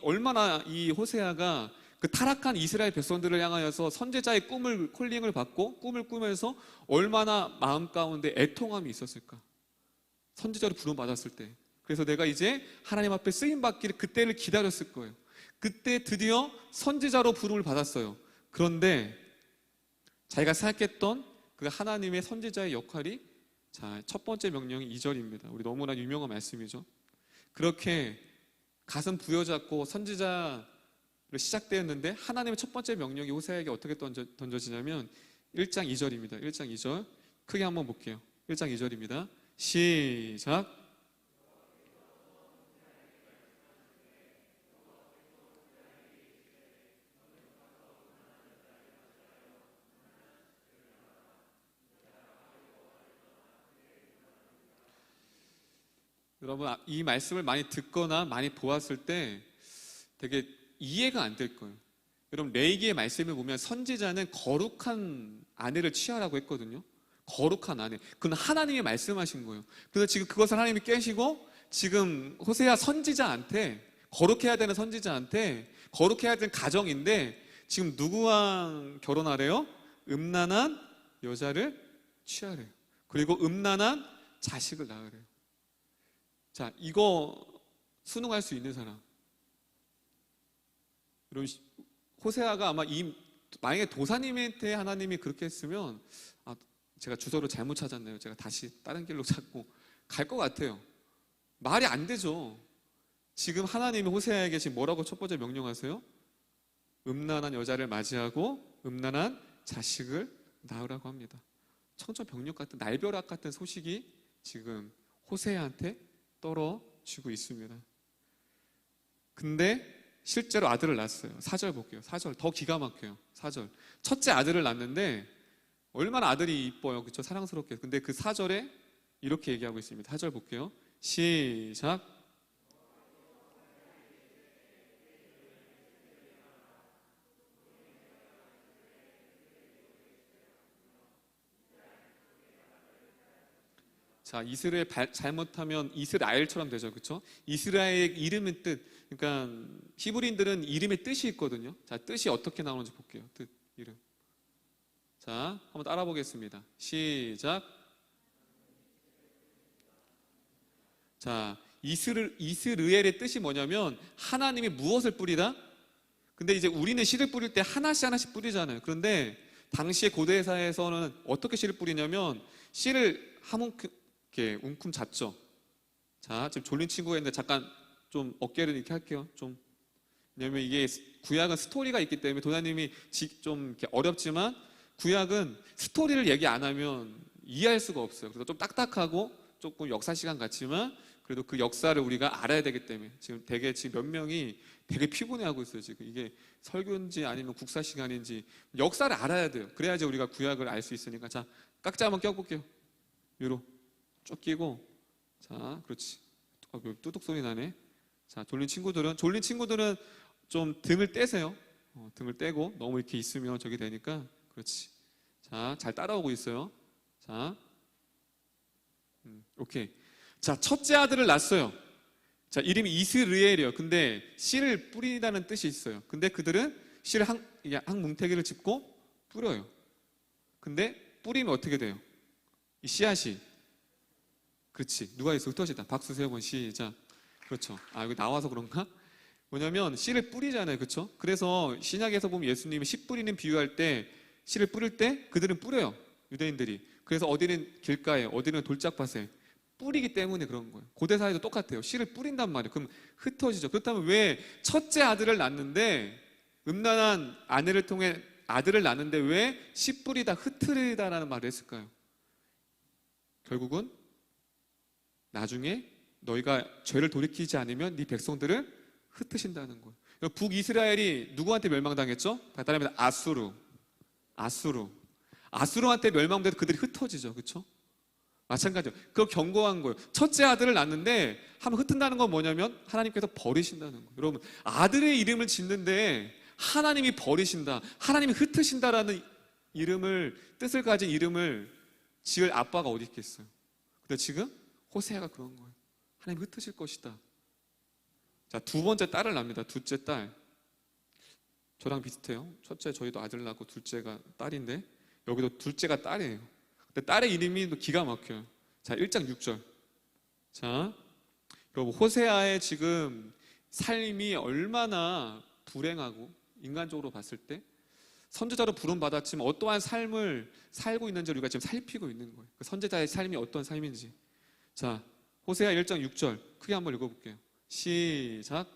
얼마나 이 호세아가 그 타락한 이스라엘 백성들을 향하여서 선지자의 꿈을, 콜링을 받고 꿈을 꾸면서 얼마나 마음 가운데 애통함이 있었을까? 선지자로 부름받았을 때. 그래서 내가 이제 하나님 앞에 쓰임받기를, 그때를 기다렸을 거예요. 그때 드디어 선지자로 부름을 받았어요. 그런데 자기가 생각했던 그 하나님의 선지자의 역할이, 첫 번째 명령이 2절입니다. 우리 너무나 유명한 말씀이죠. 그렇게 가슴 부여잡고 선지자를 시작되었는데 하나님의 첫 번째 명령이 호세아에게 어떻게 던져지냐면 1장 2절입니다. 1장 2절 크게 한번 볼게요. 1장 2절입니다. 시작. 여러분 이 말씀을 많이 듣거나 많이 보았을 때 되게 이해가 안 될 거예요. 여러분 레위기의 말씀을 보면 선지자는 거룩한 아내를 취하라고 했거든요. 거룩한 아내. 그건 하나님이 말씀하신 거예요. 그래서 지금 그것을 하나님이 깨시고 지금 호세아 선지자한테, 거룩해야 되는 선지자한테, 거룩해야 되는 가정인데 지금 누구와 결혼하래요? 음란한 여자를 취하래요. 그리고 음란한 자식을 낳으래요. 자, 이거 순응할 수 있는 사람. 여러분, 호세아가 아마 만약에 도사님한테 하나님이 그렇게 했으면, 제가 주소를 잘못 찾았네요. 제가 다시 다른 길로 찾고 갈 것 같아요. 말이 안 되죠. 지금 하나님이 호세아에게 지금 뭐라고 첫 번째 명령하세요? 음란한 여자를 맞이하고 음란한 자식을 낳으라고 합니다. 청천벽력 같은, 날벼락 같은 소식이 지금 호세아한테 떨어지고 있습니다. 근데 실제로 아들을 낳았어요. 4절 볼게요. 4절 더 기가 막혀요. 4절 첫째 아들을 낳는데 얼마나 아들이 이뻐요, 그렇죠? 사랑스럽게. 근데 그 4절에 이렇게 얘기하고 있습니다. 4절 볼게요. 시작. 자, 이스라엘 잘못하면 이스라엘처럼 되죠. 그렇죠? 이스라엘의 이름의 뜻. 그러니까 히브리인들은 이름의 뜻이 있거든요. 자, 뜻이 어떻게 나오는지 볼게요. 뜻, 이름. 자, 한번 따라 보겠습니다. 시작. 자, 이스르엘의 뜻이 뭐냐면 하나님이 무엇을 뿌리다? 근데 이제 우리는 씨를 뿌릴 때 하나씩 하나씩 뿌리잖아요. 그런데 당시의 고대사에서는 어떻게 씨를 뿌리냐면 씨를 한 움큼 이렇게 웅큼 잡죠. 자, 지금 졸린 친구가 있는데 잠깐 좀 어깨를 이렇게 할게요. 좀 왜냐면 이게 구약은 스토리가 있기 때문에 도나님이 좀 이렇게 어렵지만 구약은 스토리를 얘기 안 하면 이해할 수가 없어요. 그래서 좀 딱딱하고 조금 역사 시간 같지만 그래도 그 역사를 우리가 알아야 되기 때문에 지금 몇 명이 되게 피곤해하고 있어요. 지금 이게 설교인지 아니면 국사 시간인지 역사를 알아야 돼요. 그래야지 우리가 구약을 알 수 있으니까. 자, 깍지 한번 껴볼게요. 위로 쭉 끼고. 자, 그렇지. 뚜둑 소리 나네. 자, 졸린 친구들은 좀 등을 떼세요. 등을 떼고 너무 이렇게 있으면 저기 되니까. 그렇지. 자, 잘 따라오고 있어요. 자, 오케이. 자, 첫째 아들을 낳았어요. 자, 이름이 이스르엘이에요. 근데 씨를 뿌리다는 뜻이 있어요. 근데 그들은 씨를 한 뭉태기를 짚고 뿌려요. 근데 뿌리면 어떻게 돼요? 이 씨앗이. 그렇지. 누가 있어? 흩어지다. 박수 세 번 시작. 그렇죠. 아, 여기 나와서 그런가? 뭐냐면 씨를 뿌리잖아요. 그렇죠? 그래서 신약에서 보면 예수님이 씨 뿌리는 비유할 때 씨를 뿌릴 때 그들은 뿌려요. 유대인들이. 그래서 어디는 길가에, 어디는 돌짝밭에 뿌리기 때문에 그런 거예요. 고대사회도 똑같아요. 씨를 뿌린단 말이에요. 그럼 흩어지죠. 그렇다면 왜 첫째 아들을 낳는데 음란한 아내를 통해 아들을 낳는데 왜 씨 뿌리다 흩트리다라는 말을 했을까요? 결국은 나중에 너희가 죄를 돌이키지 않으면 네 백성들을 흩으신다는 거예요. 북이스라엘이 누구한테 멸망당했죠? 따라하면 아수르한테 멸망돼서 그들이 흩어지죠. 그렇죠? 마찬가지예요. 그걸 경고한 거예요. 첫째 아들을 낳는데 한번 흩은다는 건 뭐냐면 하나님께서 버리신다는 거예요. 여러분, 아들의 이름을 짓는데 하나님이 버리신다, 하나님이 흩으신다라는 뜻을 가진 이름을 지을 아빠가 어디 있겠어요? 근데 지금 호세아가 그런 거예요. 하나님 흩으실 것이다. 자, 두 번째 딸을 낳습니다. 둘째 딸. 저랑 비슷해요. 첫째 저희도 아들 낳고 둘째가 딸인데 여기도 둘째가 딸이에요. 근데 딸의 이름이 또 기가 막혀요. 자, 1장 6절. 자, 여러분, 호세아의 지금 삶이 얼마나 불행하고 인간적으로 봤을 때 선지자로 부름받았지만 어떠한 삶을 살고 있는지를 우리가 지금 살피고 있는 거예요. 그 선지자의 삶이 어떤 삶인지. 자, 호세아 1장 6절 크게 한번 읽어볼게요. 시작.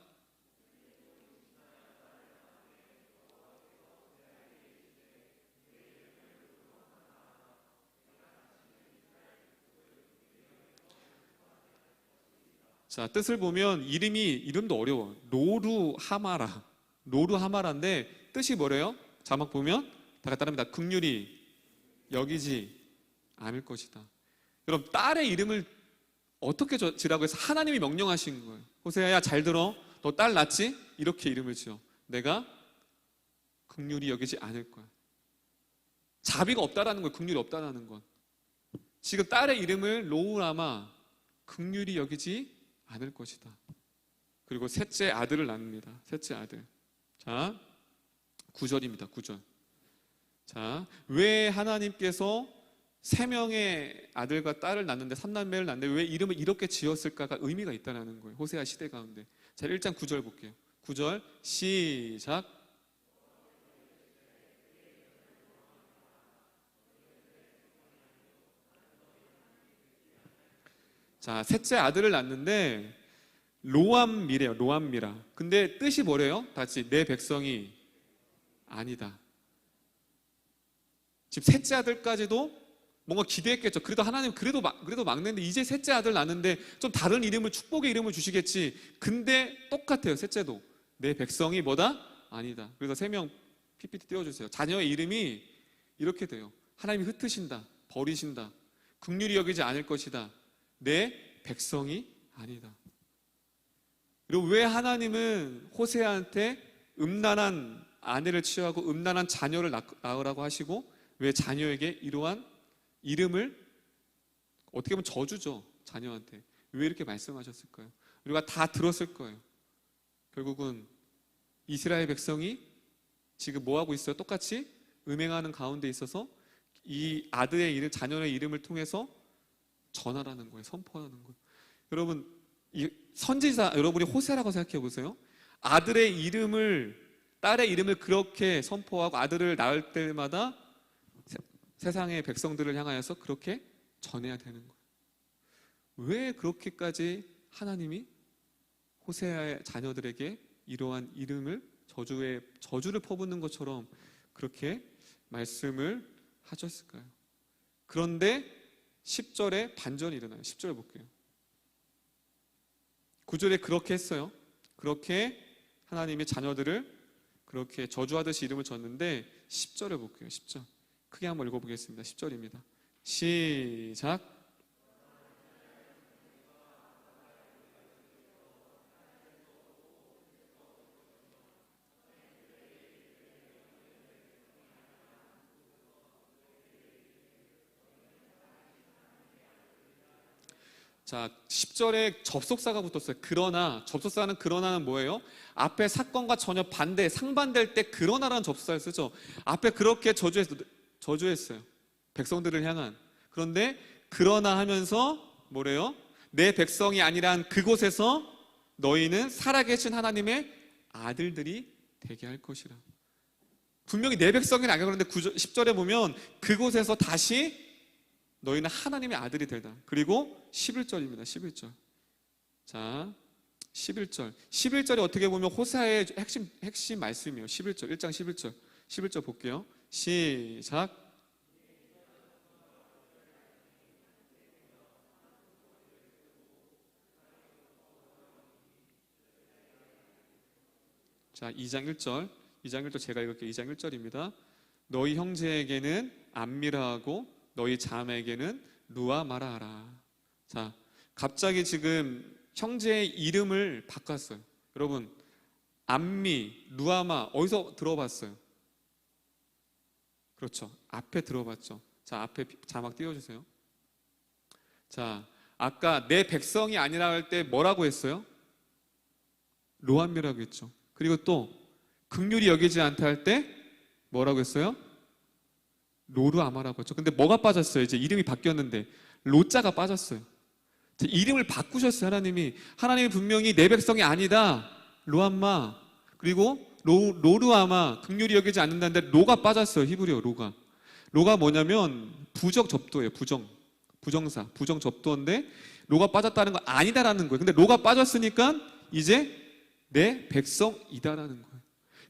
자, 뜻을 보면 이름도 어려워. 로루하마라인데 뜻이 뭐래요? 자막 보면 다 따릅니다. 긍휼히 여기지 않을 것이다. 여러분, 딸의 이름을 어떻게 지라고 해서 하나님이 명령하신 거예요. 호세아야, 잘 들어. 너 딸 낳지? 이렇게 이름을 지어. 내가 긍휼히 여기지 않을 거야. 자비가 없다라는 거예요. 긍휼이 없다라는 건. 지금 딸의 이름을 로우라마, 긍휼히 여기지 않을 것이다. 그리고 셋째 아들을 낳습니다. 셋째 아들. 자, 9절입니다. 9절. 자, 왜 하나님께서 3명의 아들과 딸을 낳는데 3남매를 낳는데 왜 이름을 이렇게 지었을까가 의미가 있다는 거예요. 호세아 시대 가운데. 자, 1장 9절 볼게요. 9절 시작. 자, 셋째 아들을 낳는데 로암미래요. 로암미라. 근데 뜻이 뭐래요? 다시 내 백성이 아니다. 지금 셋째 아들까지도 뭔가 기대했겠죠. 그래도 하나님 그래도 막는데 이제 셋째 아들 낳는데 좀 다른 이름을 축복의 이름을 주시겠지. 근데 똑같아요. 셋째도 내 백성이 뭐다? 아니다. 그래서 3명 PPT 띄워주세요. 자녀의 이름이 이렇게 돼요. 하나님이 흩으신다, 버리신다, 긍휼히 여기지 않을 것이다. 내 백성이 아니다. 그리고 왜 하나님은 호세아한테 음란한 아내를 취하고 음란한 자녀를 낳으라고 하시고 왜 자녀에게 이러한 이름을 어떻게 보면 저주죠. 자녀한테. 왜 이렇게 말씀하셨을까요? 우리가 다 들었을 거예요. 결국은 이스라엘 백성이 지금 뭐 하고 있어요? 똑같이 음행하는 가운데 있어서 이 아들의 이름, 자녀의 이름을 통해서 전하라는 거예요. 선포하는 거예요. 여러분, 이 선지자 여러분이 호세라고 생각해 보세요. 아들의 이름을, 딸의 이름을 그렇게 선포하고 아들을 낳을 때마다 세상의 백성들을 향하여서 그렇게 전해야 되는 거예요. 왜 그렇게까지 하나님이 호세아의 자녀들에게 이러한 이름을 저주를 퍼붓는 것처럼 그렇게 말씀을 하셨을까요? 그런데 10절에 반전이 일어나요. 10절 볼게요. 9절에 그렇게 했어요. 그렇게 하나님의 자녀들을 그렇게 저주하듯이 이름을 줬는데 10절을 볼게요. 10절. 크게 한번 읽어보겠습니다. 10절입니다. 시작. 자, 10절에 접속사가 붙었어요. 그러나, 접속사는 그러나는 뭐예요? 앞에 사건과 전혀 반대, 상반될 때 그러나라는 접속사를 쓰죠. 앞에 그렇게 저주했어요. 백성들을 향한. 그런데 그러나 하면서 뭐래요? 내 백성이 아니란 그곳에서 너희는 살아계신 하나님의 아들들이 되게 할 것이라. 분명히 내 백성이 아니라 그런데 10절에 보면 그곳에서 다시 너희는 하나님의 아들이 되다. 그리고 11절입니다. 11절. 자, 11절. 11절이 어떻게 보면 호세아의 핵심 말씀이에요. 11절. 1장 11절. 11절 볼게요. 시작. 자, 2장 1절. 2장 1절 제가 읽을게요. 2장 1절입니다. 너희 형제에게는 암미라하고 너희 자매에게는 루아마라 하라. 자, 갑자기 지금 형제의 이름을 바꿨어요. 여러분, 암미, 루아마 어디서 들어봤어요? 그렇죠. 앞에 들어봤죠. 자, 앞에 자막 띄워주세요. 자, 아까 내 백성이 아니라 할 때 뭐라고 했어요? 로암미라고 했죠. 그리고 또 긍휼히 여기지 않다 할 때 뭐라고 했어요? 로루아마라고 했죠. 근데 뭐가 빠졌어요? 이제 이름이 바뀌었는데 로자가 빠졌어요. 이름을 바꾸셨어요. 하나님이 분명히 내 백성이 아니다 로암마, 그리고 로루아마, 긍휼히 여기지 않는다는데 로가 빠졌어요. 히브리어 로가 뭐냐면 부적 접도예요. 부정사, 부정 접도인데 로가 빠졌다는 건 아니다라는 거예요. 근데 로가 빠졌으니까 이제 내 백성이다라는 거예요.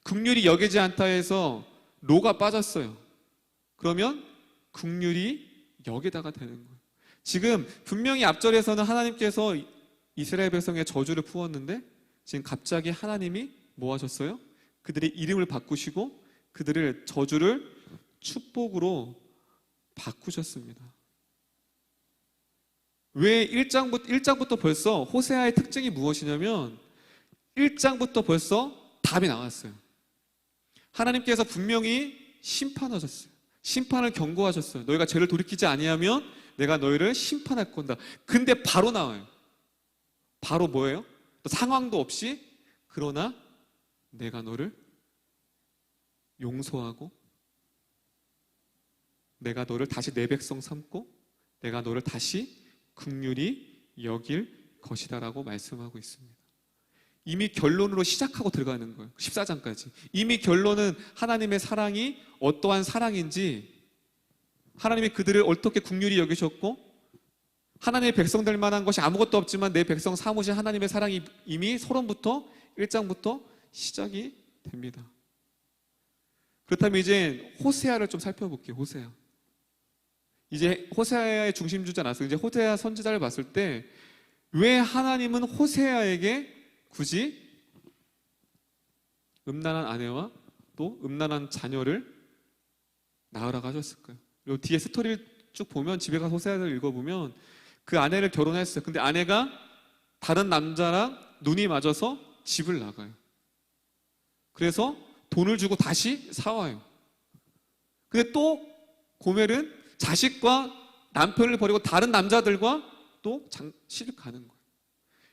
긍휼히 여기지 않다 해서 로가 빠졌어요. 그러면 긍휼히 여기다가 되는 거예요. 지금 분명히 앞절에서는 하나님께서 이스라엘 백성의 저주를 부었는데 지금 갑자기 하나님이 뭐 하셨어요? 그들의 이름을 바꾸시고 그들의 저주를 축복으로 바꾸셨습니다. 왜 1장부터 벌써 호세아의 특징이 무엇이냐면 1장부터 벌써 답이 나왔어요. 하나님께서 분명히 심판하셨어요. 심판을 경고하셨어요. 너희가 죄를 돌이키지 아니하면 내가 너희를 심판할 건다. 근데 바로 나와요. 바로 뭐예요? 또 상황도 없이 그러나 내가 너를 용서하고 내가 너를 다시 내 백성 삼고 내가 너를 다시 긍휼히 여길 것이다라고 말씀하고 있습니다. 이미 결론으로 시작하고 들어가는 거예요. 14장까지. 이미 결론은 하나님의 사랑이 어떠한 사랑인지, 하나님이 그들을 어떻게 긍휼히 여기셨고 하나님의 백성 될 만한 것이 아무것도 없지만 내 백성 삼으신 하나님의 사랑이 이미 서론부터 1장부터 시작이 됩니다. 그렇다면 이제 호세아를 좀 살펴볼게요. 호세아. 이제 호세아의 중심주자 나서 이제 호세아 선지자를 봤을 때 왜 하나님은 호세아에게 굳이 음란한 아내와 또 음란한 자녀를 낳으라고 하셨을까요? 그리고 뒤에 스토리를 쭉 보면 집에 가서 호세아를 읽어보면 그 아내를 결혼했어요. 근데 아내가 다른 남자랑 눈이 맞아서 집을 나가요. 그래서 돈을 주고 다시 사와요. 근데 또 고멜은 자식과 남편을 버리고 다른 남자들과 또 시집 가는 거예요.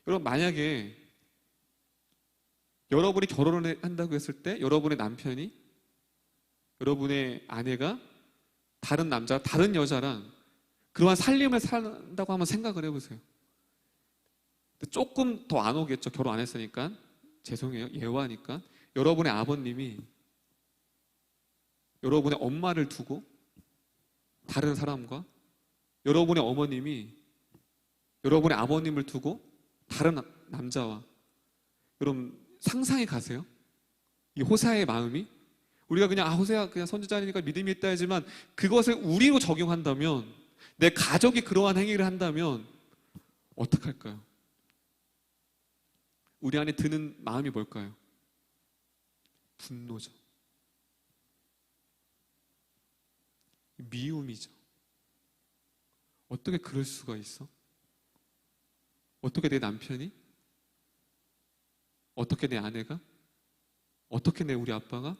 여러분, 만약에 여러분이 결혼을 한다고 했을 때 여러분의 남편이, 여러분의 아내가 다른 남자, 다른 여자랑 그러한 살림을 산다고 한번 생각을 해보세요. 조금 더 안 오겠죠. 결혼 안 했으니까. 죄송해요. 예화니까. 여러분의 아버님이 여러분의 엄마를 두고 다른 사람과, 여러분의 어머님이 여러분의 아버님을 두고 다른 남자와, 여러분 상상이 가세요? 이 호세아의 마음이? 우리가 그냥 호세아 그냥 선지자니까 믿음이 있다 하지만 그것을 우리로 적용한다면, 내 가족이 그러한 행위를 한다면 어떡할까요? 우리 안에 드는 마음이 뭘까요? 분노죠. 미움이죠. 어떻게 그럴 수가 있어? 어떻게 내 남편이? 어떻게 내 아내가? 어떻게 우리 아빠가?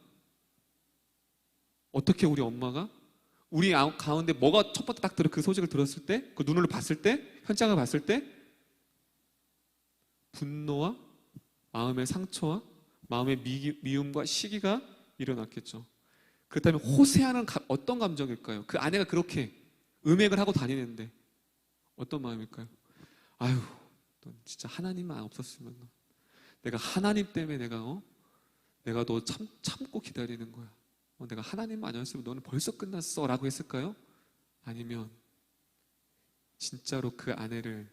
어떻게 우리 엄마가? 우리 가운데 뭐가 첫 번째 딱 그 소식을 들었을 때, 그 눈으로 봤을 때, 현장을 봤을 때 분노와 마음의 상처와 마음의 미움과 시기가 일어났겠죠. 그렇다면 호세아는 어떤 감정일까요? 그 아내가 그렇게 음행을 하고 다니는데 어떤 마음일까요? 아유, 넌 진짜 하나님만 없었으면, 내가 하나님 때문에 내가 너 참고 기다리는 거야. 내가 하나님만 아니었으면 너는 벌써 끝났어 라고 했을까요? 아니면 진짜로 그 아내를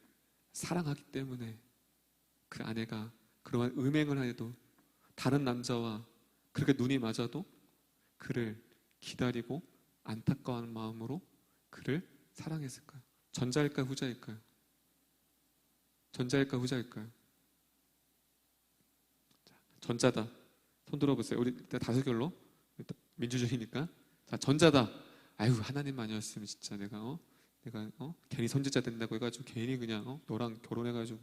사랑하기 때문에 그 아내가 그러한 음행을 해도 다른 남자와 그렇게 눈이 맞아도 그를 기다리고 안타까운 마음으로 그를 사랑했을까요? 전자일까요? 후자일까요? 전자일까요? 후자일까요? 전자다. 손 들어보세요. 우리 다수결로 민주주의니까. 자, 전자다. 아유, 하나님만 아니었으면 진짜 내가 괜히 선지자 된다고 해가지고 괜히 그냥 너랑 결혼해가지고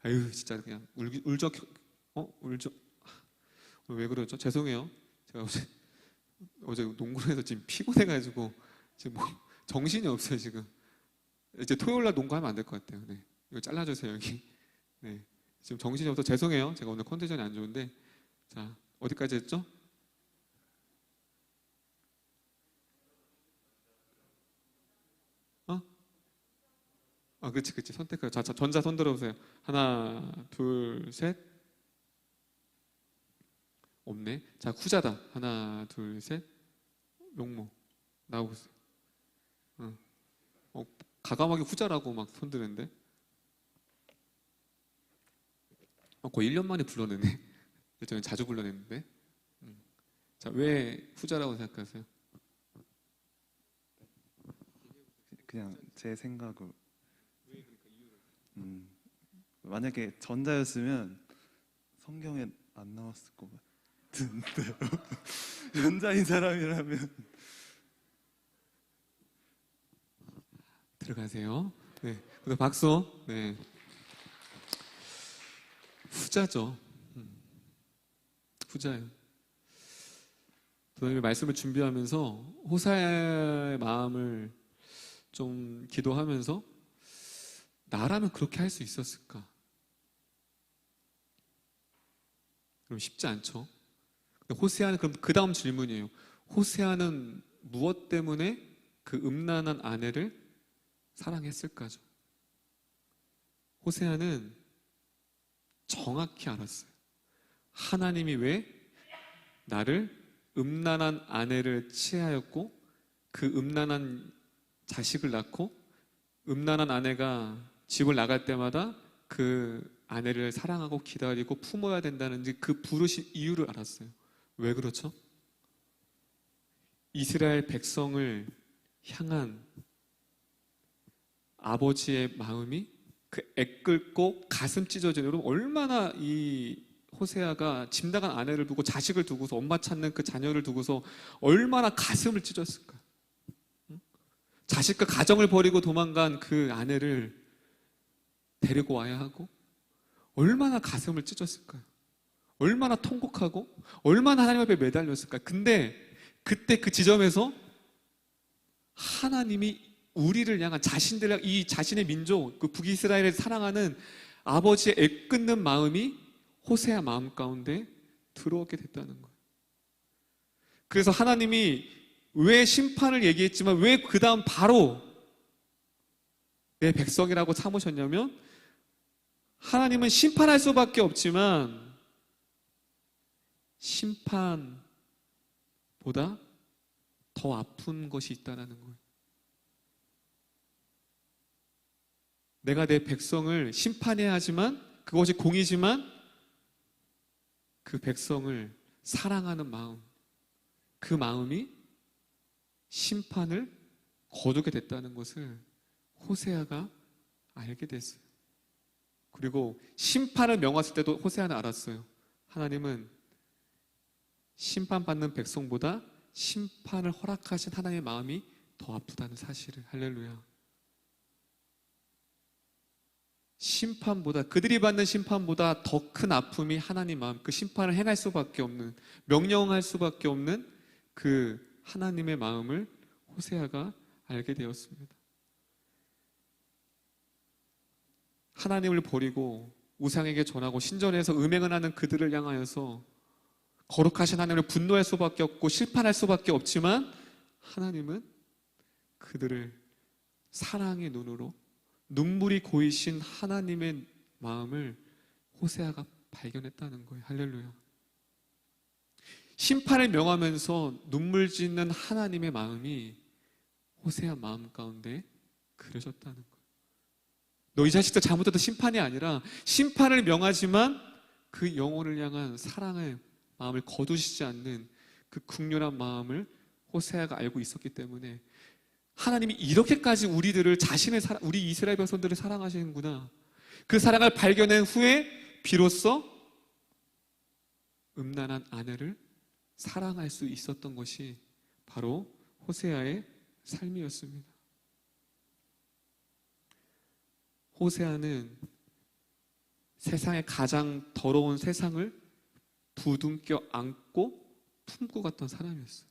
아유 진짜 그냥 울적 왜 그러죠? 죄송해요. 제가 어제 농구를 해서 지금 피곤해가지고 지금 뭐 정신이 없어요 지금. 이제 토요일날 농구하면 안 될 것 같아요. 네, 이거 잘라주세요 여기. 네, 지금 정신이 없어서 죄송해요. 제가 오늘 컨디션이 안 좋은데. 자, 어디까지 했죠? 그렇지. 선택해요. 자, 전자 손 들어보세요. 하나, 둘, 셋. 없네. 자, 후자다. 하나, 둘, 셋. 용모. 나와보세요. 가감하게 후자라고 막 손 드는데. 거의 1년 만에 불러내네. 저는 자주 불러냈는데. 자, 왜 후자라고 생각하세요? 그냥 제 생각으로. 만약에 전자였으면 성경에 안 나왔을 것 같은데요. 전자인 사람이라면. 들어가세요. 네, 그래서 박수. 네, 후자죠. 후자예요. 저는 말씀을 준비하면서 호세아의 마음을 좀 기도하면서 나라면 그렇게 할 수 있었을까? 그럼 쉽지 않죠. 호세아는 그럼 그 다음 질문이에요. 호세아는 무엇 때문에 그 음란한 아내를 사랑했을까죠? 호세아는 정확히 알았어요. 하나님이 왜 나를 음란한 아내를 취하였고 그 음란한 자식을 낳고 음란한 아내가 집을 나갈 때마다 그 아내를 사랑하고 기다리고 품어야 된다는 그 부르신 이유를 알았어요. 왜 그렇죠? 이스라엘 백성을 향한 아버지의 마음이 그 애끓고 가슴 찢어지는, 여러분 얼마나 이 호세아가 집 나간 아내를 두고 자식을 두고서 엄마 찾는 그 자녀를 두고서 얼마나 가슴을 찢었을까? 자식과 가정을 버리고 도망간 그 아내를 데리고 와야 하고 얼마나 가슴을 찢었을까요? 얼마나 통곡하고 얼마나 하나님 앞에 매달렸을까요? 근데 그때 그 지점에서 하나님이 우리를 향한 이 자신의 민족, 그 북이스라엘을 사랑하는 아버지의 애끓는 마음이 호세아 마음 가운데 들어오게 됐다는 거예요. 그래서 하나님이 왜 심판을 얘기했지만 왜 그 다음 바로 내 백성이라고 삼으셨냐면, 하나님은 심판할 수밖에 없지만 심판보다 더 아픈 것이 있다는 거예요. 내가 내 백성을 심판해야 하지만, 그것이 공이지만 그 백성을 사랑하는 마음, 그 마음이 심판을 거두게 됐다는 것을 호세아가 알게 됐어요. 그리고 심판을 명했을 때도 호세아는 알았어요. 하나님은 심판받는 백성보다 심판을 허락하신 하나님의 마음이 더 아프다는 사실을. 할렐루야. 심판보다, 그들이 받는 심판보다 더 큰 아픔이 하나님 마음, 그 심판을 행할 수밖에 없는, 명령할 수밖에 없는 그 하나님의 마음을 호세아가 알게 되었습니다. 하나님을 버리고 우상에게 전하고 신전에서 음행을 하는 그들을 향하여서 거룩하신 하나님을 분노할 수밖에 없고 심판할 수밖에 없지만, 하나님은 그들을 사랑의 눈으로, 눈물이 고이신 하나님의 마음을 호세아가 발견했다는 거예요. 할렐루야. 심판을 명하면서 눈물 짓는 하나님의 마음이 호세아 마음 가운데 그려졌다는 거예요. 너 이 자식들 잘못해도 심판이 아니라, 심판을 명하지만 그 영혼을 향한 사랑의 마음을 거두시지 않는 그 극렬한 마음을 호세아가 알고 있었기 때문에, 하나님이 이렇게까지 우리 이스라엘 백성들을 사랑하시는구나, 그 사랑을 발견한 후에 비로소 음란한 아내를 사랑할 수 있었던 것이 바로 호세아의 삶이었습니다. 호세아는 세상의 가장 더러운 세상을 부둥켜 안고 품고 갔던 사람이었어요.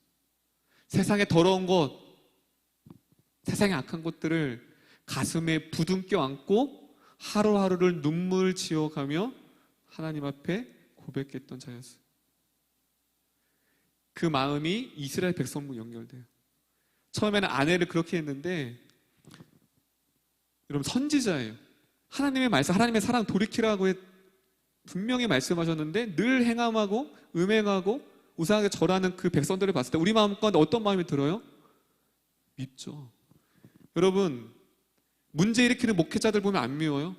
세상의 더러운 것, 세상의 악한 것들을 가슴에 부둥켜 안고 하루하루를 눈물 지어가며 하나님 앞에 고백했던 자였어요. 그 마음이 이스라엘 백성과 연결돼요. 처음에는 아내를 그렇게 했는데, 여러분 선지자예요. 하나님의 말씀, 하나님의 사랑 돌이키라고 분명히 말씀하셨는데 늘 행함하고 음행하고 우상하게 절하는 그 백성들을 봤을 때 우리 마음 가운데 어떤 마음이 들어요? 밉죠. 여러분, 문제 일으키는 목회자들 보면 안 미워요?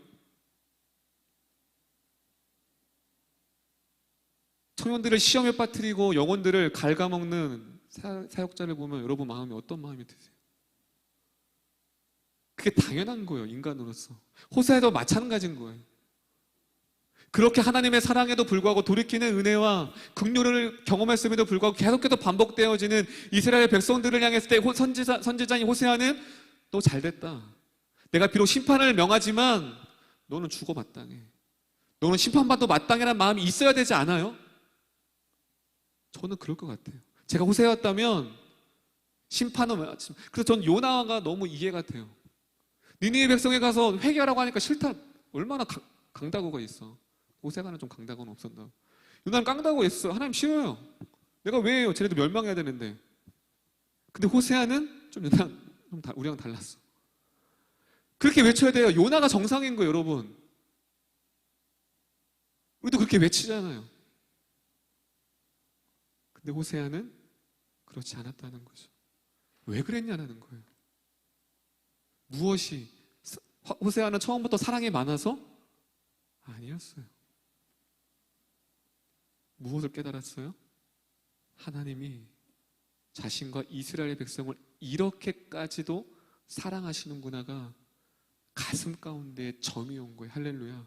청년들을 시험에 빠뜨리고 영혼들을 갉아먹는 사역자를 보면 여러분 마음이 어떤 마음이 드세요? 그게 당연한 거예요, 인간으로서. 호세아도 마찬가지인 거예요. 그렇게 하나님의 사랑에도 불구하고 돌이키는 은혜와 긍휼을 경험했음에도 불구하고 계속해서 반복되어지는 이스라엘 백성들을 향했을 때 선지자인 호세아는 너 잘됐다. 내가 비록 심판을 명하지만 너는 죽어 마땅해. 너는 심판받도 마땅해라는 마음이 있어야 되지 않아요? 저는 그럴 것 같아요. 제가 호세아였다면 심판은, 그래서 전 요나가 너무 이해가 돼요. 니느웨 백성에 가서 회개하라고 하니까 싫다. 얼마나 강다구가 있어. 호세아는 좀 강다구는 없었나. 요나는 깡다구가 있어. 하나님 싫어요. 내가 왜 해요? 쟤네도 멸망해야 되는데. 근데 호세아는 좀 우리랑 달랐어. 그렇게 외쳐야 돼요. 요나가 정상인 거예요, 여러분. 우리도 그렇게 외치잖아요. 근데 호세아는 그렇지 않았다는 거죠. 왜 그랬냐는 거예요. 무엇이? 호세아는 처음부터 사랑이 많아서? 아니었어요. 무엇을 깨달았어요? 하나님이 자신과 이스라엘 백성을 이렇게까지도 사랑하시는구나가 가슴 가운데 점이 온 거예요. 할렐루야.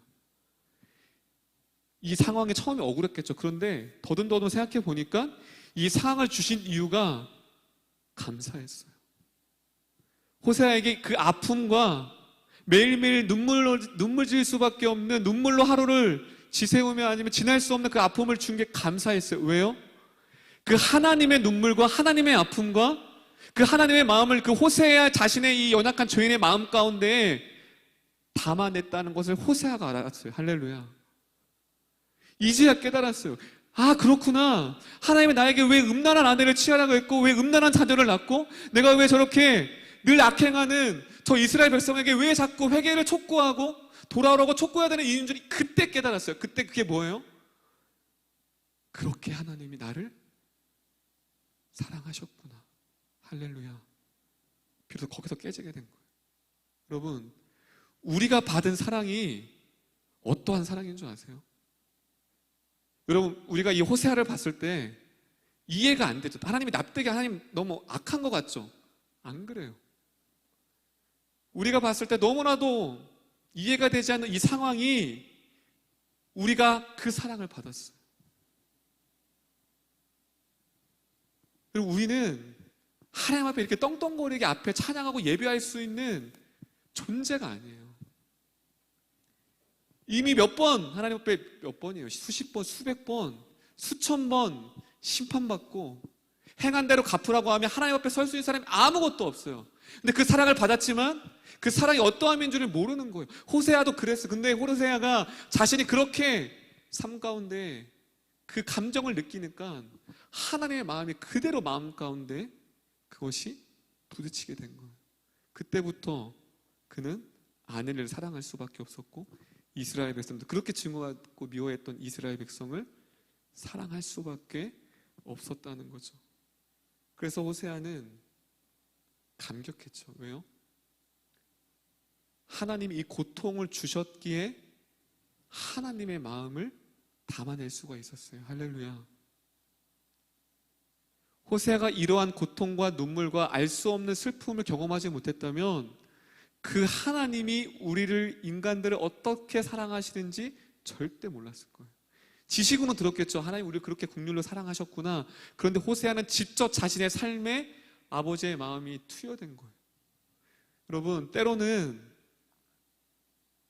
이 상황에 처음에 억울했겠죠. 그런데 더듬더듬 생각해 보니까 이 상황을 주신 이유가 감사했어요. 호세아에게 그 아픔과 매일매일 눈물 지을 수밖에 없는, 눈물로 하루를 지새우며 아니면 지날 수 없는 그 아픔을 준 게 감사했어요. 왜요? 그 하나님의 눈물과 하나님의 아픔과 그 하나님의 마음을 그 호세아 자신의 이 연약한 죄인의 마음 가운데 담아냈다는 것을 호세아가 알았어요. 할렐루야. 이제야 깨달았어요. 아, 그렇구나. 하나님이 나에게 왜 음란한 아내를 취하라고 했고, 왜 음란한 자녀를 낳고, 내가 왜 저렇게 늘 악행하는 저 이스라엘 백성에게 왜 자꾸 회개를 촉구하고 돌아오라고 촉구해야 되는 이유인 줄 그때 깨달았어요. 그때 그게 뭐예요? 그렇게 하나님이 나를 사랑하셨구나. 할렐루야. 비로소 거기서 깨지게 된 거예요. 여러분, 우리가 받은 사랑이 어떠한 사랑인 줄 아세요? 여러분, 우리가 이 호세아를 봤을 때 이해가 안 되죠. 하나님이 납득이, 하나님 너무 악한 것 같죠? 안 그래요. 우리가 봤을 때 너무나도 이해가 되지 않는 이 상황이 우리가 그 사랑을 받았어요. 그리고 우리는 하나님 앞에 이렇게 떵떵거리게 앞에 찬양하고 예배할 수 있는 존재가 아니에요. 이미 몇 번, 하나님 앞에 몇 번이에요? 수십 번, 수백 번, 수천 번 심판받고 행한 대로 갚으라고 하면 하나님 앞에 설 수 있는 사람이 아무것도 없어요. 근데 그 사랑을 받았지만 그 사랑이 어떠함인 줄을 모르는 거예요. 호세아도 그랬어요. 근데 호세아가 자신이 그렇게 삶 가운데 그 감정을 느끼니까 하나님의 마음이 그대로 마음 가운데 그것이 부딪히게 된 거예요. 그때부터 그는 아내를 사랑할 수밖에 없었고, 이스라엘 백성도 그렇게 증오하고 미워했던 이스라엘 백성을 사랑할 수밖에 없었다는 거죠. 그래서 호세아는 감격했죠. 왜요? 하나님이 이 고통을 주셨기에 하나님의 마음을 담아낼 수가 있었어요. 할렐루야. 호세아가 이러한 고통과 눈물과 알 수 없는 슬픔을 경험하지 못했다면 그 하나님이 우리를, 인간들을 어떻게 사랑하시는지 절대 몰랐을 거예요. 지식으로 들었겠죠. 하나님 우리를 그렇게 긍휼로 사랑하셨구나. 그런데 호세아는 직접 자신의 삶에 아버지의 마음이 투여된 거예요. 여러분, 때로는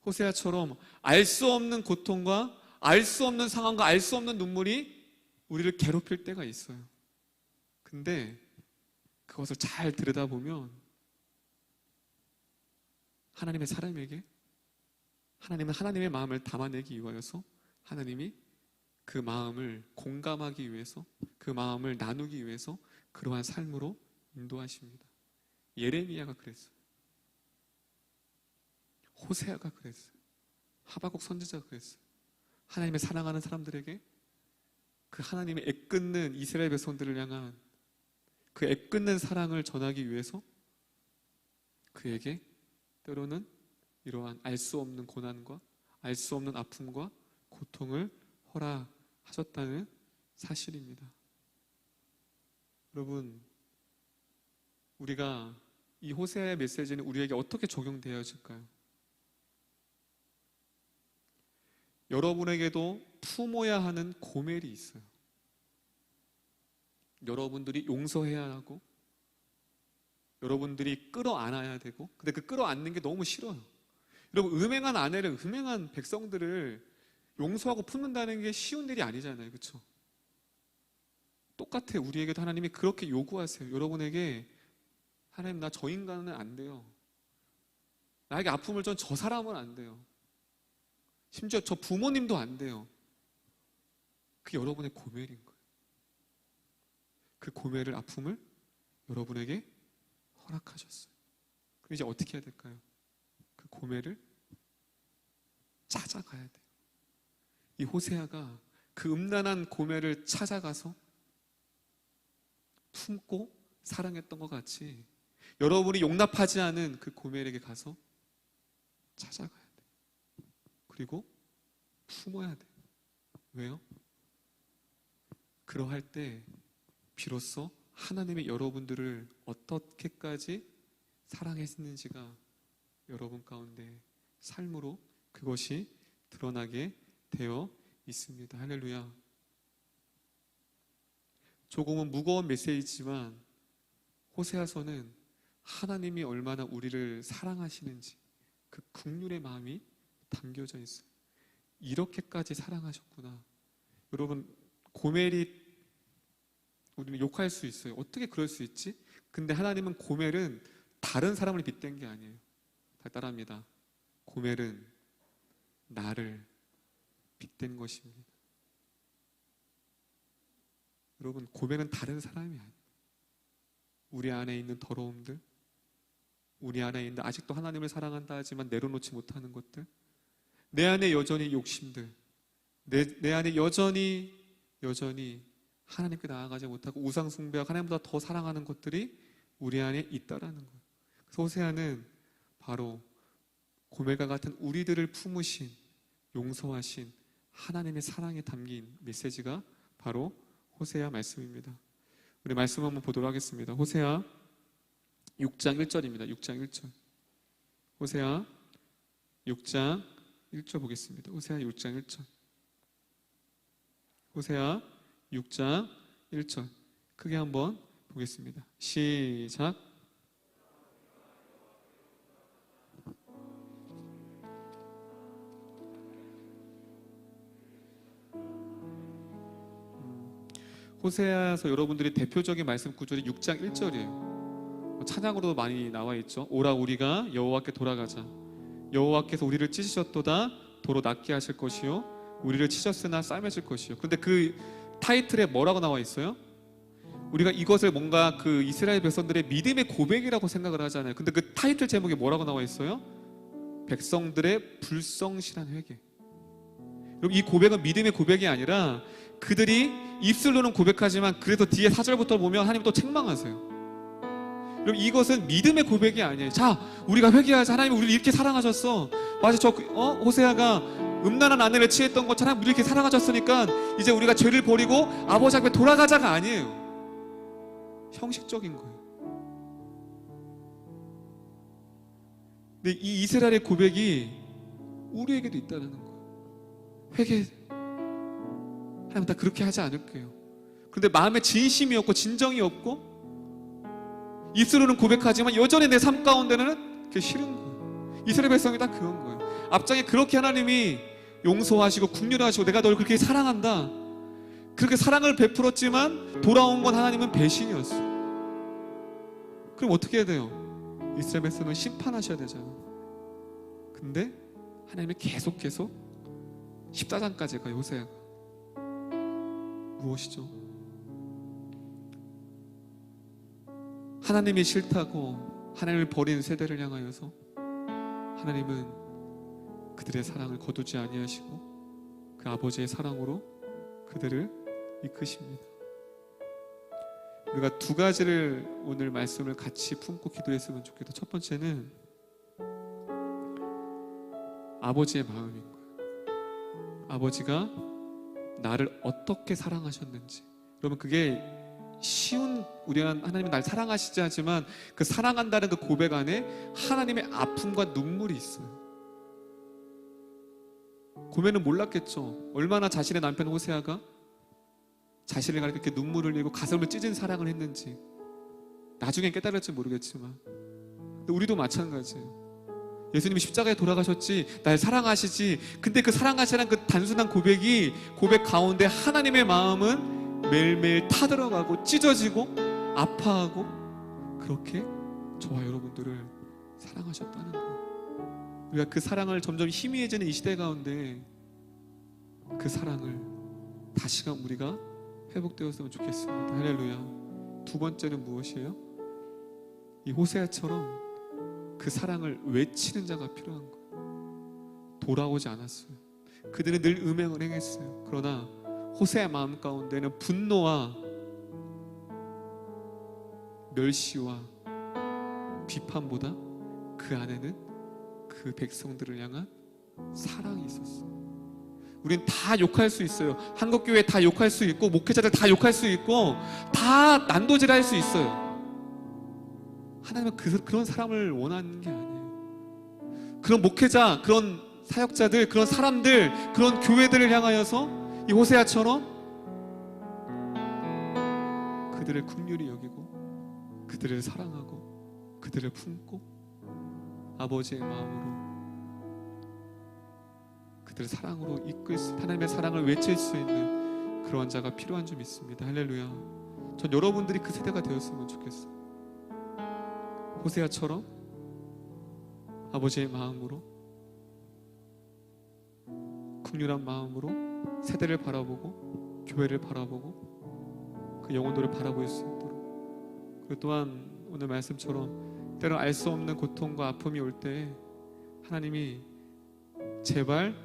호세아처럼 알 수 없는 고통과 알 수 없는 상황과 알 수 없는 눈물이 우리를 괴롭힐 때가 있어요. 근데 그것을 잘 들여다보면 하나님의 사람에게 하나님은 하나님의 마음을 담아내기 위하여서 하나님이 그 마음을 공감하기 위해서, 그 마음을 나누기 위해서 그러한 삶으로 인도하십니다. 예레미야가 그랬어요. 호세아가 그랬어요. 하박국 선지자가 그랬어요. 하나님의 사랑하는 사람들에게 그 하나님의 애끓는 이스라엘 백성들을 향한 그 애끓는 사랑을 전하기 위해서 그에게 때로는 이러한 알 수 없는 고난과 알 수 없는 아픔과 고통을 허락하셨다는 사실입니다. 여러분, 우리가 이 호세아의 메시지는 우리에게 어떻게 적용되어질까요? 여러분에게도 품어야 하는 고멜이 있어요. 여러분들이 용서해야 하고 여러분들이 끌어안아야 되고, 근데 그 끌어안는 게 너무 싫어요. 여러분, 음행한 아내를, 음행한 백성들을 용서하고 품는다는 게 쉬운 일이 아니잖아요. 그렇죠? 똑같아요. 우리에게도 하나님이 그렇게 요구하세요. 여러분에게 하나님, 나 저 인간은 안 돼요. 나에게 아픔을 준 저 사람은 안 돼요. 심지어 저 부모님도 안 돼요. 그게 여러분의 고멜인 거예요. 그 고멜을, 아픔을 여러분에게 허락하셨어요. 그럼 이제 어떻게 해야 될까요? 그 고멜을 찾아가야 돼요. 이 호세아가 그 음란한 고멜을 찾아가서 품고 사랑했던 것 같이 여러분이 용납하지 않은 그 고멜에게 가서 찾아가야 돼요. 그리고 품어야 돼요. 왜요? 그러할 때 비로소 하나님이 여러분들을 어떻게까지 사랑했는지가 여러분 가운데 삶으로 그것이 드러나게 되어 있습니다. 할렐루야. 조금은 무거운 메시지지만 호세아서는 하나님이 얼마나 우리를 사랑하시는지 그 긍휼의 마음이 담겨져 있어요. 이렇게까지 사랑하셨구나. 여러분, 고멜이 우리는 욕할 수 있어요. 어떻게 그럴 수 있지? 근데 하나님은 고멜은 다른 사람을 빗댄 게 아니에요. 다 따라합니다. 고멜은 나를 빗댄 것입니다. 여러분, 고멜은 다른 사람이 아니에요. 우리 안에 있는 더러움들, 우리 안에 있는 아직도 하나님을 사랑한다 하지만 내려놓지 못하는 것들, 내 안에 여전히 욕심들, 내 안에 여전히 하나님께 나아가지 못하고 우상 숭배하고 하나님보다 더 사랑하는 것들이 우리 안에 있다라는 거예요. 그래서 호세아는 바로 고멜과 같은 우리들을 품으신, 용서하신 하나님의 사랑에 담긴 메시지가 바로 호세아 말씀입니다. 우리 말씀 한번 보도록 하겠습니다. 호세아 6장 1절입니다. 6장 1절. 호세아 6장 1절 보겠습니다. 호세아 6장 1절. 호세아 6장 1절. 크게 한번 보겠습니다. 시작. 호세아서 여러분들이 대표적인 말씀 구절이 6장 1절이에요. 찬양으로도 많이 나와 있죠. 오라 우리가 여호와께 돌아가자. 여호와께서 우리를 찢으셨도다 도로 낫게 하실 것이요 우리를 치셨으나 싸매질 것이요. 근데 그 타이틀에 뭐라고 나와 있어요? 우리가 이것을 뭔가 그 이스라엘 백성들의 믿음의 고백이라고 생각을 하잖아요. 근데 그 타이틀 제목에 뭐라고 나와 있어요? 백성들의 불성실한 회개. 여러분, 이 고백은 믿음의 고백이 아니라 그들이 입술로는 고백하지만 그래도 뒤에 4절부터 보면 하나님 또 책망하세요. 여러분, 이것은 믿음의 고백이 아니에요. 자, 우리가 회개하자. 하나님 우리를 이렇게 사랑하셨어. 맞아, 호세아가 음란한 아내를 취했던 것처럼 하나님 우리를 이렇게 사랑하셨으니까 이제 우리가 죄를 버리고 아버지 앞에 돌아가자가 아니에요. 형식적인 거예요. 근데 이 이스라엘의 고백이 우리에게도 있다는 거예요. 회개. 하나님 다 그렇게 하지 않을게요. 그런데 마음에 진심이 없고 진정이 없고 입술로는 고백하지만 여전히 내 삶 가운데는 그게 싫은 거예요. 이스라엘 백성이 다 그런 거예요. 앞장에 그렇게 하나님이 용서하시고 긍휼하시고 내가 널 그렇게 사랑한다, 그렇게 사랑을 베풀었지만 돌아온 건 하나님은 배신이었어. 그럼 어떻게 해야 돼요? 이스라엘 백성은 심판하셔야 되잖아. 근데 하나님이 계속 14장까지 가요. 호세아가 무엇이죠? 하나님이 싫다고 하나님을 버린 세대를 향하여서 하나님은 그들의 사랑을 거두지 아니하시고 그 아버지의 사랑으로 그들을 이끄십니다. 우리가 두 가지를 오늘 말씀을 같이 품고 기도했으면 좋겠다. 첫 번째는 아버지의 마음인 거예요. 아버지가 나를 어떻게 사랑하셨는지. 여러분, 그게 쉬운, 우리는 하나님이 날 사랑하시지 하지만 그 사랑한다는 그 고백 안에 하나님의 아픔과 눈물이 있어요. 고멜은 몰랐겠죠. 얼마나 자신의 남편 호세아가 자신을 가리켜 이렇게 눈물을 흘리고 가슴을 찢은 사랑을 했는지 나중에 깨달을지 모르겠지만, 근데 우리도 마찬가지예요. 예수님이 십자가에 돌아가셨지, 날 사랑하시지. 근데 그 사랑하시라는 그 단순한 고백 가운데 하나님의 마음은 매일매일 타들어가고 찢어지고 아파하고 그렇게 저와 여러분들을 사랑하셨다는 거예요. 우리가 그 사랑을 점점 희미해지는 이 시대 가운데 그 사랑을 다시금 우리가 회복되었으면 좋겠습니다. 할렐루야. 두 번째는 무엇이에요? 이 호세아처럼 그 사랑을 외치는 자가 필요한 거예요. 돌아오지 않았어요. 그들은 늘 음행을 행했어요. 그러나 호세아의 마음 가운데는 분노와 멸시와 비판보다 그 안에는 그 백성들을 향한 사랑이 있었어요. 우린 다 욕할 수 있어요. 한국교회 다 욕할 수 있고 목회자들 다 욕할 수 있고 다 난도질할 수 있어요. 하나님은 그런 사람을 원하는 게 아니에요. 그런 목회자, 그런 사역자들, 그런 사람들, 그런 교회들을 향하여서 이 호세아처럼 그들을 긍휼히 여기고 그들을 사랑하고 그들을 품고 아버지의 마음으로 그들을 사랑으로 이끌 수, 하나님의 사랑을 외칠 수 있는 그러한 자가 필요한 줄 믿습니다. 할렐루야. 전 여러분들이 그 세대가 되었으면 좋겠어요. 호세아처럼 아버지의 마음으로, 긍휼한 마음으로 세대를 바라보고 교회를 바라보고 그 영혼들을 바라볼 수 있도록, 그리고 또한 오늘 말씀처럼 때로 알 수 없는 고통과 아픔이 올 때 하나님이 제발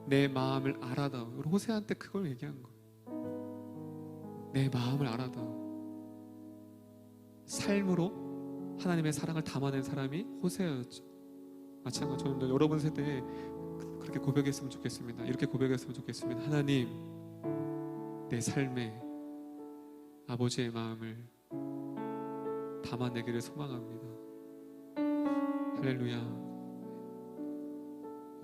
내 마음을 알아다오. 우리 호세한테 그걸 얘기한 거예요. 내 마음을 알아다오. 삶으로 하나님의 사랑을 담아낸 사람이 호세아였죠. 마찬가지로 저는 여러분 세대에 그렇게 고백했으면 좋겠습니다. 이렇게 고백했으면 좋겠습니다. 하나님, 내 삶에 아버지의 마음을 담아내기를 소망합니다. 할렐루야.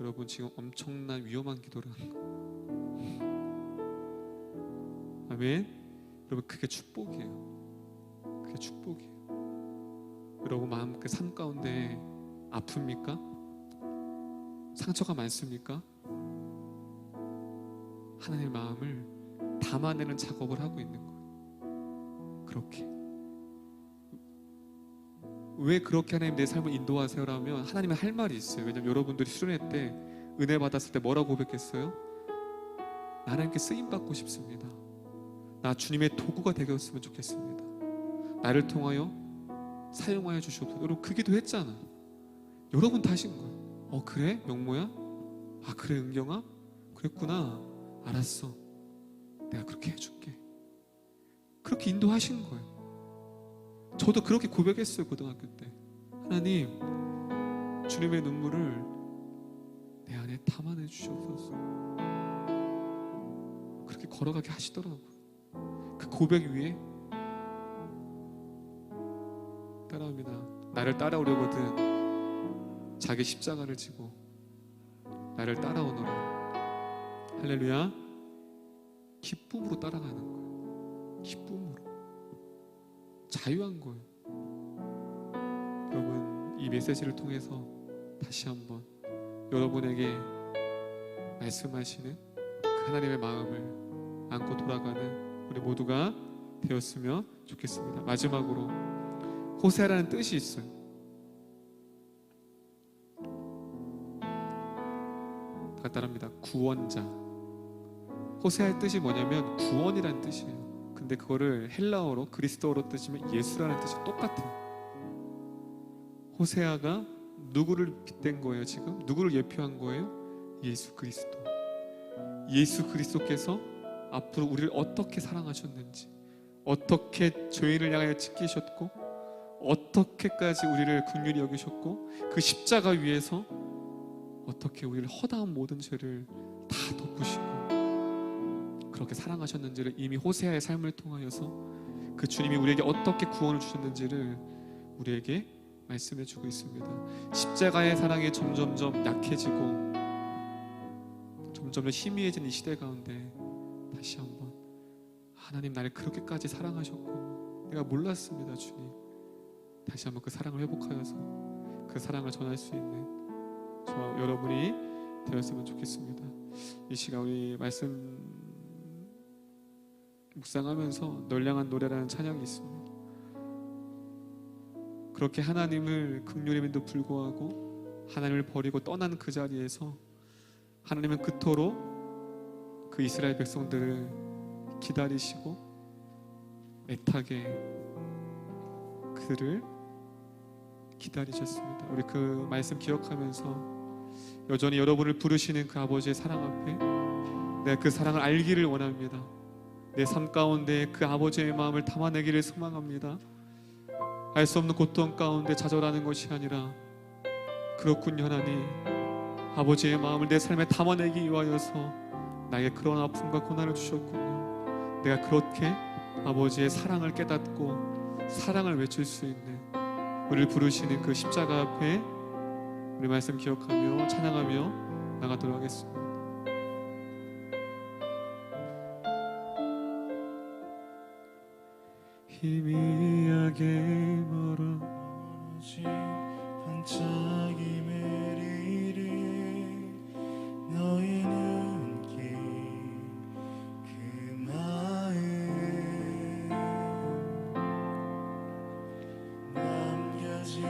여러분 지금 엄청난 위험한 기도를 하는 거예요. 아멘. 여러분 그게 축복이에요. 그게 축복이에요. 여러분 마음 그 삶 가운데 아픕니까? 상처가 많습니까? 하나님의 마음을 담아내는 작업을 하고 있는 거예요. 그렇게. 왜 그렇게 하나님 내 삶을 인도하세요라면 하나님은 할 말이 있어요. 왜냐면 여러분들이 수련회 때 은혜 받았을 때 뭐라고 고백했어요? 나 하나님께 쓰임 받고 싶습니다. 나 주님의 도구가 되었으면 좋겠습니다. 나를 통하여 사용하여 주시옵소서. 여러분 그 기도 했잖아. 여러분 다 하신 거예요. 그래? 명모야? 그래 은경아? 그랬구나. 알았어. 내가 그렇게 해줄게. 그렇게 인도하신 거예요. 저도 그렇게 고백했어요. 고등학교 때. 하나님, 주님의 눈물을 내 안에 담아내 주시옵소서. 그렇게 걸어가게 하시더라고요. 그 고백 위에 따라합니다. 나를 따라오려거든 자기 십자가를 지고 나를 따라오너라. 할렐루야. 기쁨으로 따라가는 거예요. 기쁨으로. 자유한 거예요. 여러분 이 메시지를 통해서 다시 한번 여러분에게 말씀하시는 그 하나님의 마음을 안고 돌아가는 우리 모두가 되었으면 좋겠습니다. 마지막으로 호세아라는 뜻이 있어요. 다 따라합니다. 구원자. 호세아의 뜻이 뭐냐면 구원이라는 뜻이에요. 근데 그거를 헬라어로 그리스도어로 뜻이면 예수라는 뜻이 똑같아요. 호세아가 누구를 빗댄 거예요? 지금 누구를 예표한 거예요? 예수 그리스도. 예수 그리스도께서 앞으로 우리를 어떻게 사랑하셨는지, 어떻게 죄인을 향하여 지키셨고, 어떻게까지 우리를 긍휼히 여기셨고, 그 십자가 위에서 어떻게 우리를 허다한 모든 죄를 다 덮으시고 그렇게 사랑하셨는지를 이미 호세아의 삶을 통하여서 그 주님이 우리에게 어떻게 구원을 주셨는지를 우리에게 말씀해 주고 있습니다. 십자가의 사랑이 점점점 약해지고 점점 희미해진 이 시대 가운데 다시 한번 하나님 나를 그렇게까지 사랑하셨고 내가 몰랐습니다. 주님, 다시 한번 그 사랑을 회복하여서 그 사랑을 전할 수 있는 저와 여러분이 되었으면 좋겠습니다. 이 시간 우리 말씀 묵상하면서 널량한 노래라는 찬양이 있습니다. 그렇게 하나님을 긍휼임에도 불구하고 하나님을 버리고 떠난 그 자리에서 하나님은 그토록 그 이스라엘 백성들을 기다리시고 애타게 그들을 기다리셨습니다. 우리 그 말씀 기억하면서 여전히 여러분을 부르시는 그 아버지의 사랑 앞에 내가 그 사랑을 알기를 원합니다. 내 삶 가운데 그 아버지의 마음을 담아내기를 소망합니다. 알 수 없는 고통 가운데 좌절하는 것이 아니라 그렇군요 하나님, 아버지의 마음을 내 삶에 담아내기 위하여서 나에게 그런 아픔과 고난을 주셨군요. 내가 그렇게 아버지의 사랑을 깨닫고 사랑을 외칠 수 있는 우리를 부르시는 그 십자가 앞에 우리 말씀 기억하며 찬양하며 나가도록 하겠습니다. 희미하게 멀어지 반짝임을 잃은 너의 눈길 그 마음 남겨진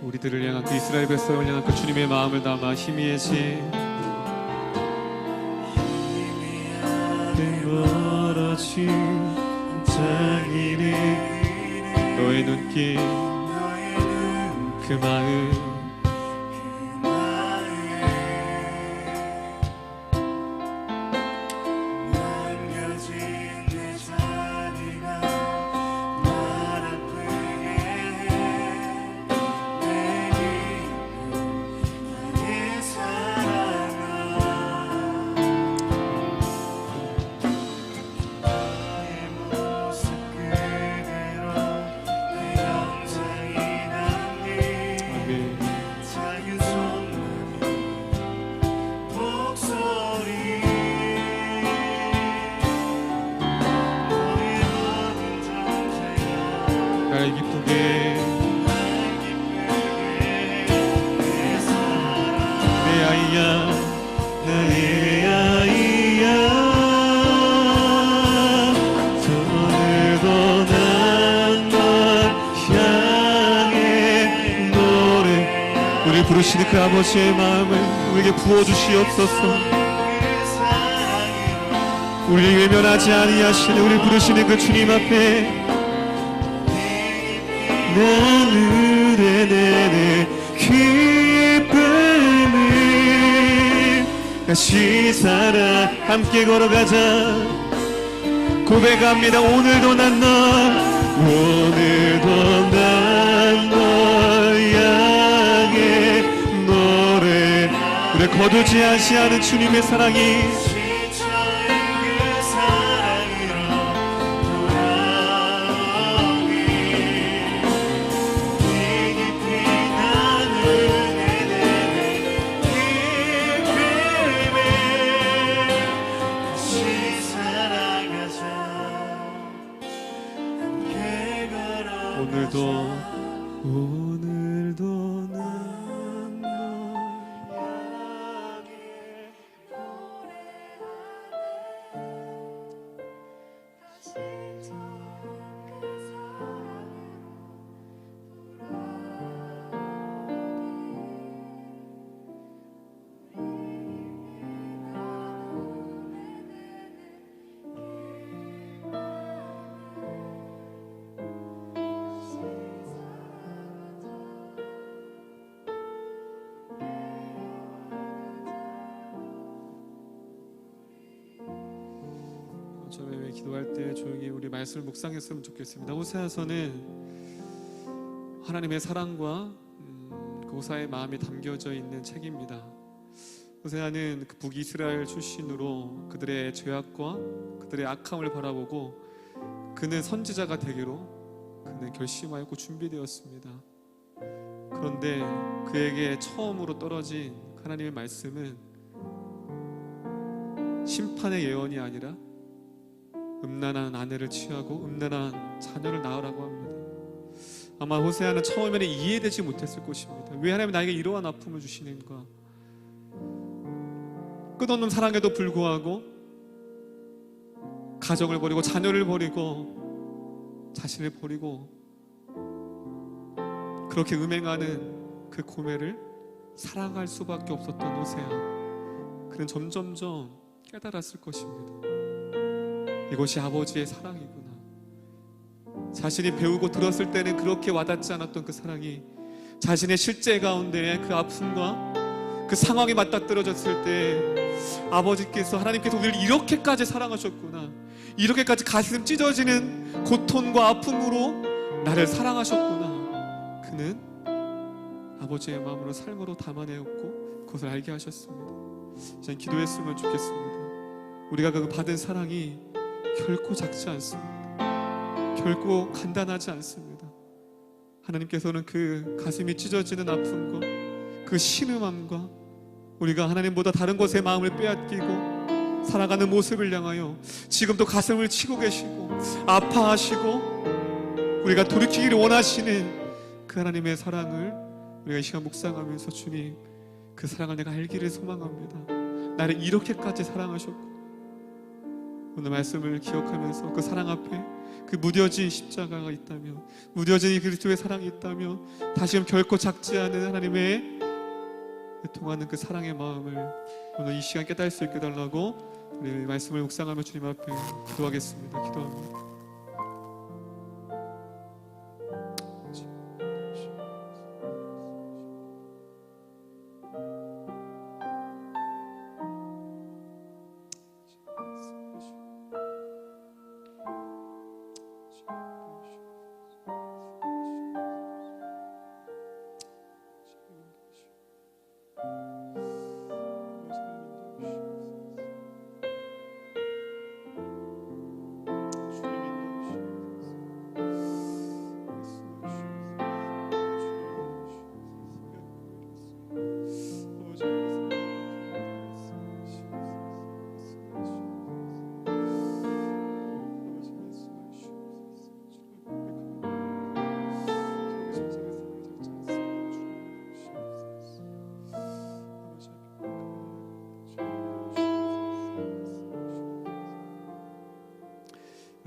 우리들을 향한 그 이스라엘 백성을 향한 그 주님의 마음을 담아 희미해진 멀어진 자기를 너의 눈길 그 마음 남겨진 내 자리가 날 아프게 해 내 기쁨 나의 사랑아 나의 모습 그대로 내 영상이 담긴 아멘. 작은 손만의 목소리 너의 모든 존재가 날 기쁘게 내 사랑 내 아이야 나의 아이야 오늘도 난 널 향해 노래 우리 부르시는 그 아버지의 마음을 우리에게 부어주시옵소서. 그 사랑으로 우리를 외면하지 아니하시는 우리 부르시는 그 주님 앞에 하늘에 내내 기쁨을 다시 살아 함께 걸어가자. 고백합니다. 오늘도 난 널 향해 노래. 우리 거두지 않으시는 주님의 사랑이 지쳐인 그 사랑으로 돌아오니 네 깊이 하늘에 내내 기쁨을 다시 살아가자 함께 걸어 오늘도 난 처음에 기도할 때 조용히 우리 말씀을 묵상했으면 좋겠습니다. 호세아서는 하나님의 사랑과 그 호사의 마음이 담겨져 있는 책입니다. 호세아는 그 북이스라엘 출신으로 그들의 죄악과 그들의 악함을 바라보고 그는 선지자가 되기로 그는 결심하였고 준비되었습니다. 그런데 그에게 처음으로 떨어진 하나님의 말씀은 심판의 예언이 아니라 음란한 아내를 취하고 음란한 자녀를 낳으라고 합니다. 아마 호세아는 처음에는 이해되지 못했을 것입니다. 왜 하나님이 나에게 이러한 아픔을 주시는가? 끝없는 사랑에도 불구하고 가정을 버리고 자녀를 버리고 자신을 버리고 그렇게 음행하는 그 고매를 사랑할 수밖에 없었던 호세아. 그는 점점점 깨달았을 것입니다. 이것이 아버지의 사랑이구나. 자신이 배우고 들었을 때는 그렇게 와닿지 않았던 그 사랑이 자신의 실제 가운데 그 아픔과 그 상황이 맞닥뜨려졌을 때 아버지께서 하나님께서 우리를 이렇게까지 사랑하셨구나, 이렇게까지 가슴 찢어지는 고통과 아픔으로 나를 사랑하셨구나. 그는 아버지의 마음으로 삶으로 담아내었고 그것을 알게 하셨습니다. 이제 기도했으면 좋겠습니다. 우리가 그 받은 사랑이 결코 작지 않습니다. 결코 간단하지 않습니다. 하나님께서는 그 가슴이 찢어지는 아픔과 그 신음함과 우리가 하나님보다 다른 것에 마음을 빼앗기고 살아가는 모습을 향하여 지금도 가슴을 치고 계시고 아파하시고 우리가 돌이키기를 원하시는 그 하나님의 사랑을 우리가 이 시간 묵상하면서 주님, 그 사랑을 내가 알기를 소망합니다. 나를 이렇게까지 사랑하셨고 오늘 말씀을 기억하면서 그 사랑 앞에 그 무뎌진 십자가가 있다면, 무뎌진 이 그리스도의 사랑이 있다면 다시금 결코 작지 않은 하나님의 통하는 그 사랑의 마음을 오늘 이 시간 깨달을 수 있게 해달라고 우리 말씀을 묵상하며 주님 앞에 기도하겠습니다. 기도합니다.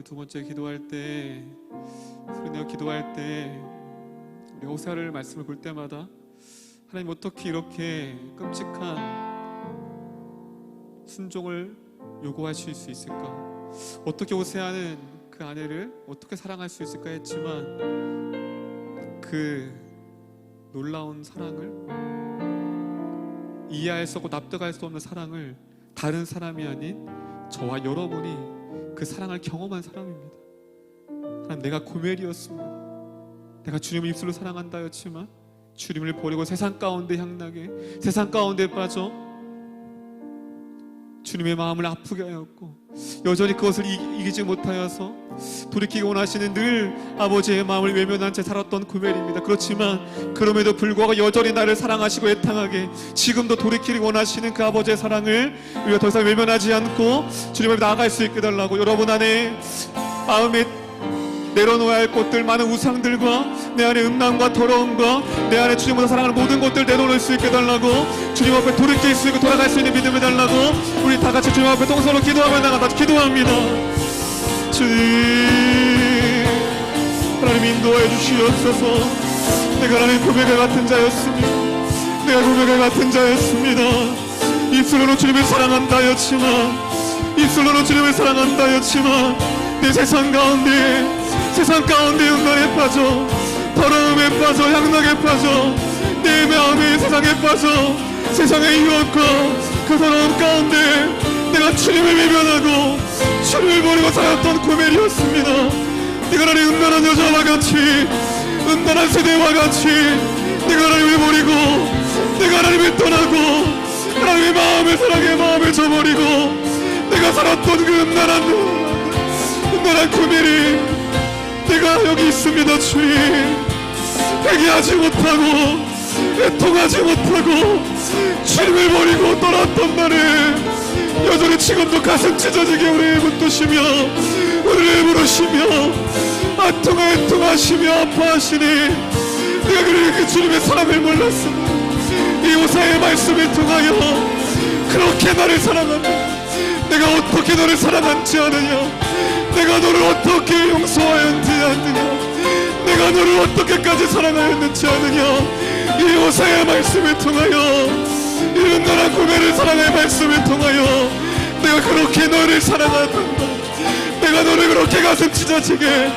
두 번째 기도할 때, 소리내어 기도할 때 우리 호세아를 말씀을 볼 때마다 하나님 어떻게 이렇게 끔찍한 순종을 요구하실 수 있을까? 어떻게 호세아는 그 아내를 어떻게 사랑할 수 있을까 했지만 그 놀라운 사랑을, 이해할 수 없고 납득할 수 없는 사랑을 다른 사람이 아닌 저와 여러분이 그 사랑을 경험한 사람입니다. 하나님, 내가 고멜이었습니다. 내가 주님을 입술로 사랑한다 했지만 주님을 버리고 세상 가운데 향락해 세상 가운데 빠져 주님의 마음을 아프게 하였고 여전히 그것을 이기지 못하여서 돌이키기 원하시는 늘 아버지의 마음을 외면한 채 살았던 고멜입니다. 그렇지만 그럼에도 불구하고 여전히 나를 사랑하시고 애탕하게 지금도 돌이키기 원하시는 그 아버지의 사랑을 우리가 더 이상 외면하지 않고 주님 앞에 나아갈 수 있게 해달라고, 여러분 안에 마음에 내려놓아야 할 것들, 많은 우상들과 내 안에 음란과 더러움과 내 안에 주님보다 사랑하는 모든 것들 내려놓을 수 있게 해달라고, 주님 앞에 돌이킬 수 있고 돌아갈 수 있는 믿음 해달라고 우리 다 같이 주님 앞에 동서로 기도하며 나가다 기도합니다. 주님, 하나님 인도하여 주시옵소서. 내가 하나님 고백과 같은 자였습니다. 내가 고백과 같은 자였습니다. 입술로는 주님을 사랑한다 하였지만, 입술로는 주님을 사랑한다 하였지만 내 세상 가운데 음란에 빠져, 더러움에 빠져, 향락에 빠져, 내 마음이 세상에 빠져 세상의 유혹과 그 더러움 가운데 내가 주님을 외면하고 주님을 버리고 살았던 고멜이었습니다. 내가 하나님 음란한 여자와 같이, 음란한 세대와 같이 내가 하나님을 버리고 내가 하나님을 떠나고 하나님의 마음을 사랑의 마음을 저버리고 내가 살았던 그 음란한 고멜이 내가 여기 있습니다. 주님, 회개하지 못하고 애통하지 못하고 주님을 버리고 떠났던 나를 여전히 지금도 가슴 찢어지게 우리를 붙드시며 우리를 부르시며 애통하시며 아파하시니 내가 그 주님의 사랑을 몰랐습니다. 이 호사의 말씀을 통하여 그렇게 나를 사랑한다. 내가 어떻게 너를 사랑한지 아느냐? 내가 너를 어떻게 용서하였는지 아느냐? 내가 너를 어떻게까지 사랑하였는지 아느냐? 이 호사의 말씀을 통하여, 이 은밀한 고멜의 사랑의 말씀을 통하여 내가 그렇게 너를 사랑한다. 내가 너를 그렇게 가슴 찢어지게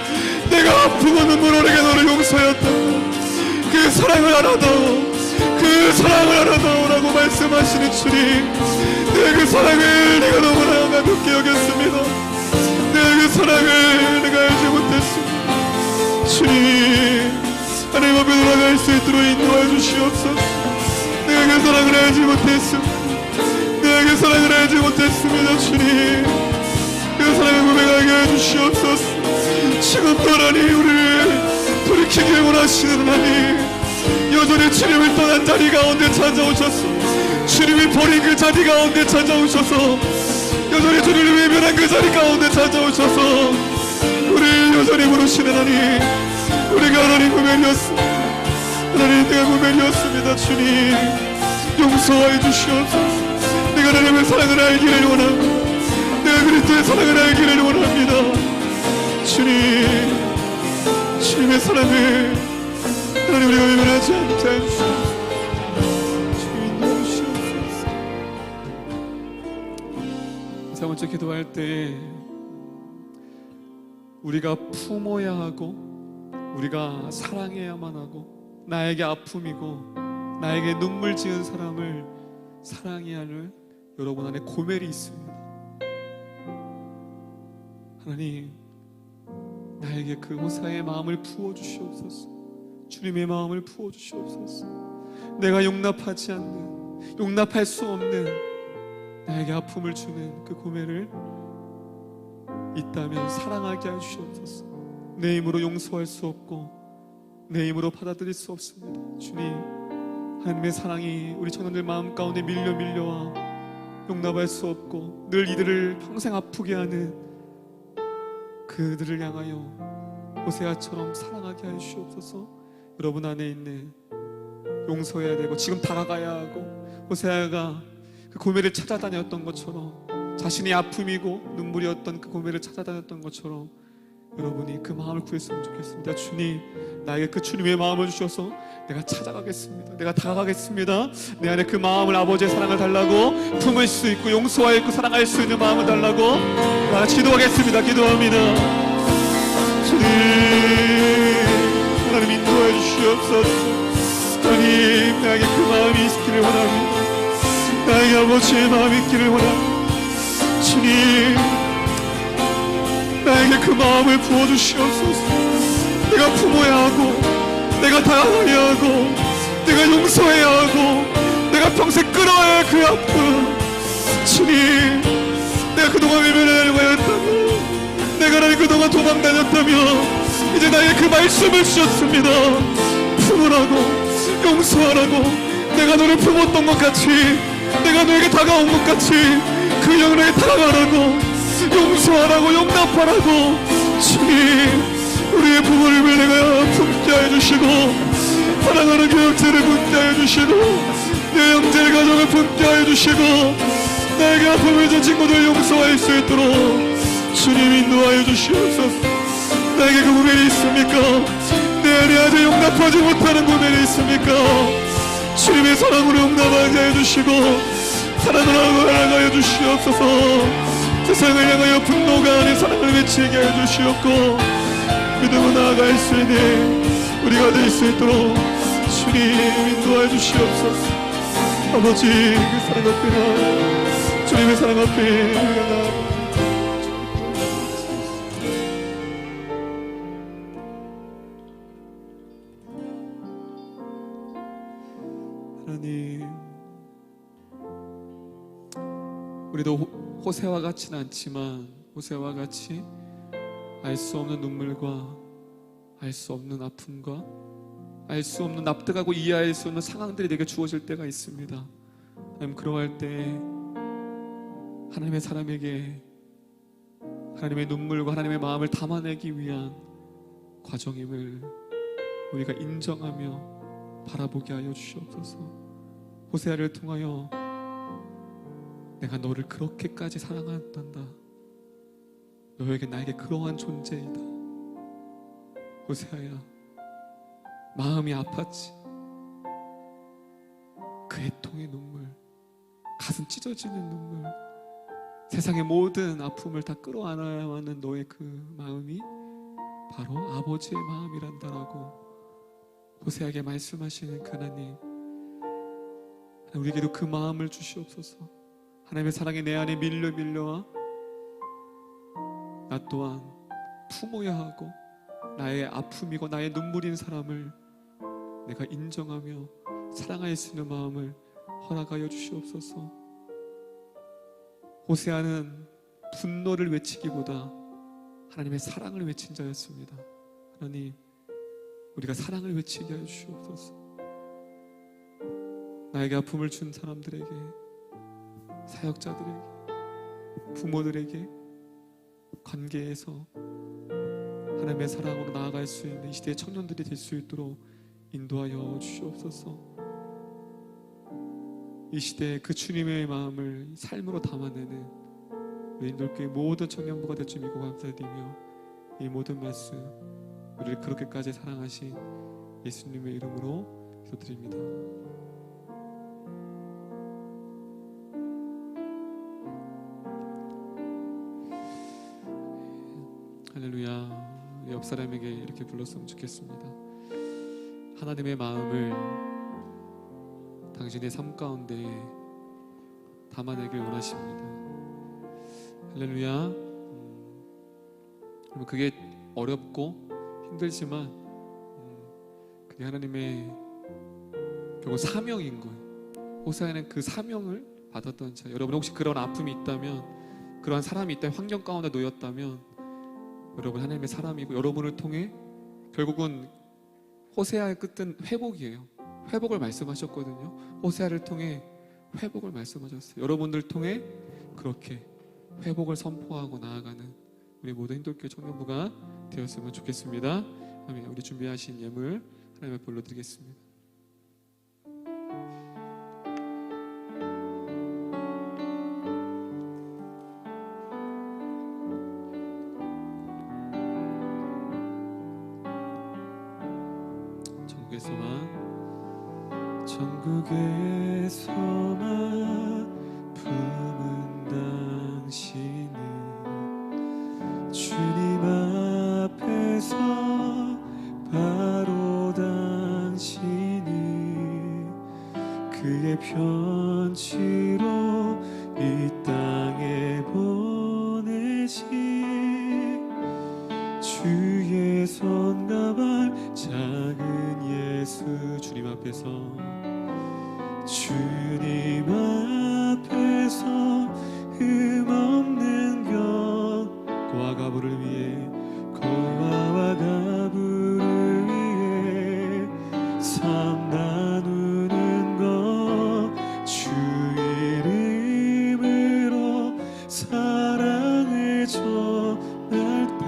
내가 아프고 눈물 흘리게 너를 용서하였다. 그 사랑을 알아다오, 그 사랑을 알아다오라고 말씀하시는 주님, 내가 그 사랑을 내가 너무나 가볍게 여겼습니다. 내가 그 사랑을 내가 알지 못했습니다. 주님, 하나님 앞에 돌아갈 수 있도록 인도해 주시옵소서. 내가 그 사랑을 알지 못했습니다. 내가 그 사랑을 알지 못했습니다. 주님, 그 사랑을 고백하게 해주시옵소서. 지금 하나님 우리를 돌이키길 원하시는 하나님, 여전히 주님을 떠난 자리 가운데 찾아오셔서, 주님을 버린 그 자리 가운데 찾아오셔서, 여전히 주님을 외면한 그 자리 가운데 찾아오셔서 우리를 여전히 부르시는 하나님, 우리가 하나님 고멜이었습니다. 하나님, 내가 고멜이었습니다. 주님, 용서해 주시옵소서. 내가 하나님의 사랑을 알기를 원합니다. 내가 그리스도의 사랑을 알기를 원합니다. 주님의 사랑을 하나님 우리가 외면하지 않게 해주시옵소서. 주님 인도하시옵소서. 세 번째 기도할 때 우리가 품어야 하고 우리가 사랑해야만 하고 나에게 아픔이고 나에게 눈물 지은 사람을 사랑해야 하는 여러분 안에 고멜이 있습니다. 하나님, 나에게 그 호사의 마음을 부어주시옵소서. 주님의 마음을 부어주시옵소서. 내가 용납하지 않는, 용납할 수 없는 나에게 아픔을 주는 그 고멜을 있다면 사랑하게 해주시옵소서. 내 힘으로 용서할 수 없고 내 힘으로 받아들일 수 없습니다. 주님, 하나님의 사랑이 우리 청년들 마음 가운데 밀려와 용납할 수 없고 늘 이들을 평생 아프게 하는 그들을 향하여 호세아처럼 사랑하게 하여 주시옵소서. 여러분 안에 있는 용서해야 되고 지금 다가가야 하고 호세아가 그 고멜을 찾아다녔던 것처럼 자신의 아픔이고 눈물이었던 그 고멜을 찾아다녔던 것처럼 여러분이 그 마음을 구했으면 좋겠습니다. 주님, 나에게 그 주님의 마음을 주셔서 내가 찾아가겠습니다. 내가 다가가겠습니다. 내 안에 그 마음을, 아버지의 사랑을 달라고 품을 수 있고 용서할 있고 사랑할 수 있는 마음을 달라고 같이 기도하겠습니다. 기도합니다. 주님, 하나님 인도해 주시옵소서. 하나님, 나에게 그 마음이 있기를 원합니다. 나에게 아버지의 마음이 있기를 원합니다. 주님, 나에게 그 마음을 부어주시옵소서. 내가 품어야 하고 내가 다가가야 하고 내가 용서해야 하고 내가 평생 끌어야 할 그 아픔. 주님, 내가 그동안 외면하려고 하였다면 내가 나를 그동안 도망다녔다면 이제 나에게 그 말씀을 주셨습니다. 품으라고 용서하라고. 내가 너를 품었던 것 같이 내가 너에게 다가온 것 같이 그 영혼에게 다가가라고 용서하라고 용납하라고. 주님, 우리의 부모님을 내가 품게 하여 주시고 사랑하는 교육자를 품게 하여 주시고 내 형제의 가정을 품게 하여 주시고 나에게 아픔을 준 친구들 용서할 수 있도록 주님 인도하여 주시옵소서. 나에게 그 고멜이 있습니까? 내 안에 아직 용납하지 못하는 고멜이 있습니까? 주님의 사랑으로 용납하게 해주시고 사랑을 하고 알아가여 주시옵소서. 세상을 향하여 분노가 아닌 사랑을 외치게 해주시옵고 믿음으로 나아갈 수 있는 우리가 될 수 있도록 주님 인도해 주시옵소서. 아버지, 그 사랑 앞에 나 주님의 사랑 앞에 우리가 나아가 하나님, 우리도 호세와 같지는 않지만 호세와 같이 알 수 없는 눈물과 알 수 없는 아픔과 알 수 없는 납득하고 이해할 수 없는 상황들이 내게 주어질 때가 있습니다. 하나님, 그러할 때 하나님의 사람에게 하나님의 눈물과 하나님의 마음을 담아내기 위한 과정임을 우리가 인정하며 바라보게 하여 주시옵소서. 호세아를 통하여 내가 너를 그렇게까지 사랑한단다. 너에게 나에게 그러한 존재이다. 호세아야, 마음이 아팠지. 그 애통의 눈물, 가슴 찢어지는 눈물, 세상의 모든 아픔을 다 끌어안아야 하는 너의 그 마음이 바로 아버지의 마음이란다라고 호세아에게 말씀하시는 그 하나님, 우리에게도 그 마음을 주시옵소서. 하나님의 사랑이 내 안에 밀려와 나 또한 품어야 하고 나의 아픔이고 나의 눈물인 사람을 내가 인정하며 사랑할 수 있는 마음을 허락하여 주시옵소서. 호세아는 분노를 외치기보다 하나님의 사랑을 외친 자였습니다. 하나님, 우리가 사랑을 외치게 하여 주시옵소서. 나에게 아픔을 준 사람들에게, 사역자들에게, 부모들에게 관계에서 하나님의 사랑으로 나아갈 수 있는 이 시대의 청년들이 될 수 있도록 인도하여 주시옵소서. 이 시대에 그 주님의 마음을 삶으로 담아내는 우리 인돌교회 모든 청년부가 될 줄 믿고 감사드리며 이 모든 말씀 우리를 그렇게까지 사랑하신 예수님의 이름으로 기도드립니다. 할렐루야. 옆 사람에게 이렇게 불렀으면 좋겠습니다. 하나님의 마음을 당신의 삶 가운데 담아내길 원하십니다. 할렐루야. 그게 어렵고 힘들지만 그게 하나님의 결국 사명인 거예요. 호세아는 그 사명을 받았던 자. 여러분 혹시 그런 아픔이 있다면, 그러한 사람이 있다면, 환경 가운데 놓였다면 여러분 하나님의 사람이고, 여러분을 통해 결국은 호세아의 끝은 회복이에요. 회복을 말씀하셨거든요. 호세아를 통해 회복을 말씀하셨어요. 여러분들 통해 그렇게 회복을 선포하고 나아가는 우리 모든 힘들교회 청년부가 되었으면 좋겠습니다. 아멘. 우리 준비하신 예물 하나님 앞에 올려드리겠습니다. 전국에서만 품은 당신은 주님 앞에서 바로 당신은 그의 편지로 이 땅에 보내신 주의 손과 발 작은 예수. 주님 앞에서, 주님 앞에서 흠없는 고와 가부를 위해, 고아와 가부를 위해 삶 나누는 것, 주 이름으로 사랑을 전할 때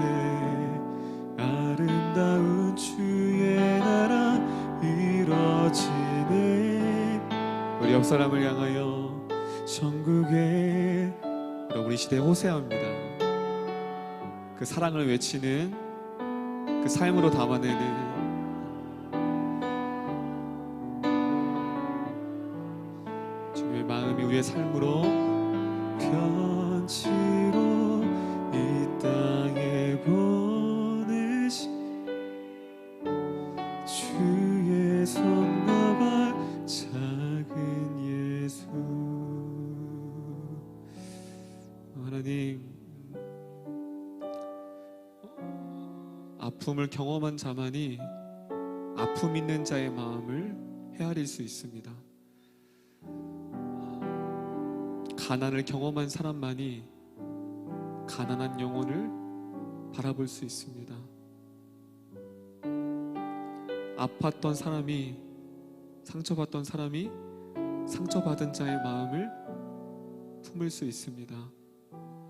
아름다운 주의 나라 이뤄지네. 우리 옆 사람을 향하여 전국에, 여러분 이 시대의 호세아입니다. 그 사랑을 외치는, 그 삶으로 담아내는 주님의 마음이 우리의 삶으로 편지로 이 땅에 보내신 주의 손과 발 작은 예수. 하나님, 아픔을 경험한 자만이 아픔 있는 자의 마음을 헤아릴 수 있습니다. 가난을 경험한 사람만이 가난한 영혼을 바라볼 수 있습니다. 아팠던 사람이, 상처받던 사람이 상처받은 자의 마음을 품을 수 있습니다.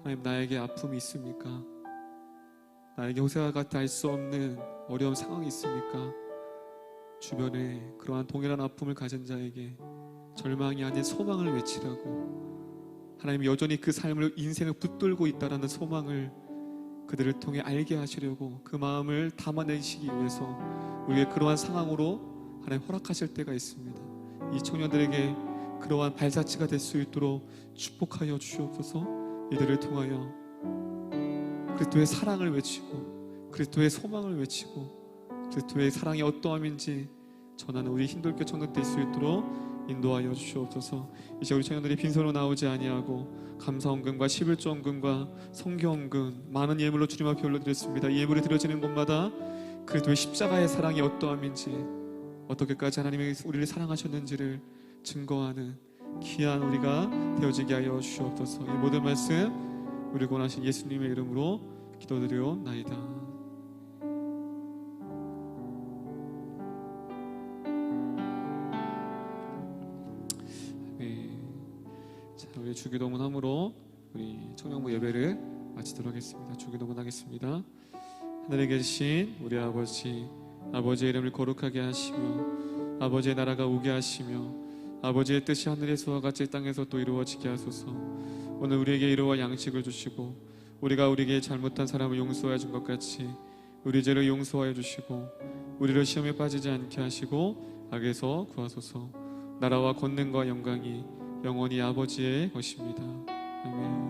하나님, 나에게 아픔이 있습니까? 나에게 호세아와 같이 알 수 없는 어려운 상황이 있습니까? 주변에 그러한 동일한 아픔을 가진 자에게 절망이 아닌 소망을 외치라고, 하나님이 여전히 그 삶을, 인생을 붙들고 있다라는 소망을 그들을 통해 알게 하시려고 그 마음을 담아내시기 위해서 우리의 그러한 상황으로 하나님 허락하실 때가 있습니다. 이 청년들에게 그러한 발자취가 될 수 있도록 축복하여 주시옵소서. 이들을 통하여 그리스도의 사랑을 외치고, 그리스도의 소망을 외치고, 그리스도의 사랑이 어떠함인지 전하는 우리 힘들게 청년 될 수 있도록 인도하여 주시옵소서. 이제 우리 청년들이 빈손으로 나오지 아니하고 감사헌금과 11조헌금과 성경헌금 많은 예물로 주님 앞에 올려드렸습니다. 이 예물이 드려지는 곳마다 그리스도의 십자가의 사랑이 어떠함인지, 어떻게까지 하나님이 우리를 사랑하셨는지를 증거하는 귀한 우리가 되어지게 하여 주시옵소서. 이 모든 말씀 우리 권하신 예수님의 이름으로 기도드리옵나이다. 우리 주기도문함으로 우리 청년부 예배를 마치도록 하겠습니다. 주기도문 하겠습니다. 하늘에 계신 우리 아버지, 아버지의 이름을 거룩하게 하시며 아버지의 나라가 오게 하시며 아버지의 뜻이 하늘에서와 같이 땅에서 또 이루어지게 하소서. 오늘 우리에게 이루와 양식을 주시고 우리가 우리에게 잘못한 사람을 용서해 준 것 같이 우리 죄를 용서하여 주시고 우리를 시험에 빠지지 않게 하시고 악에서 구하소서. 나라와 권능과 영광이 영원히 아버지의 것입니다. 아멘.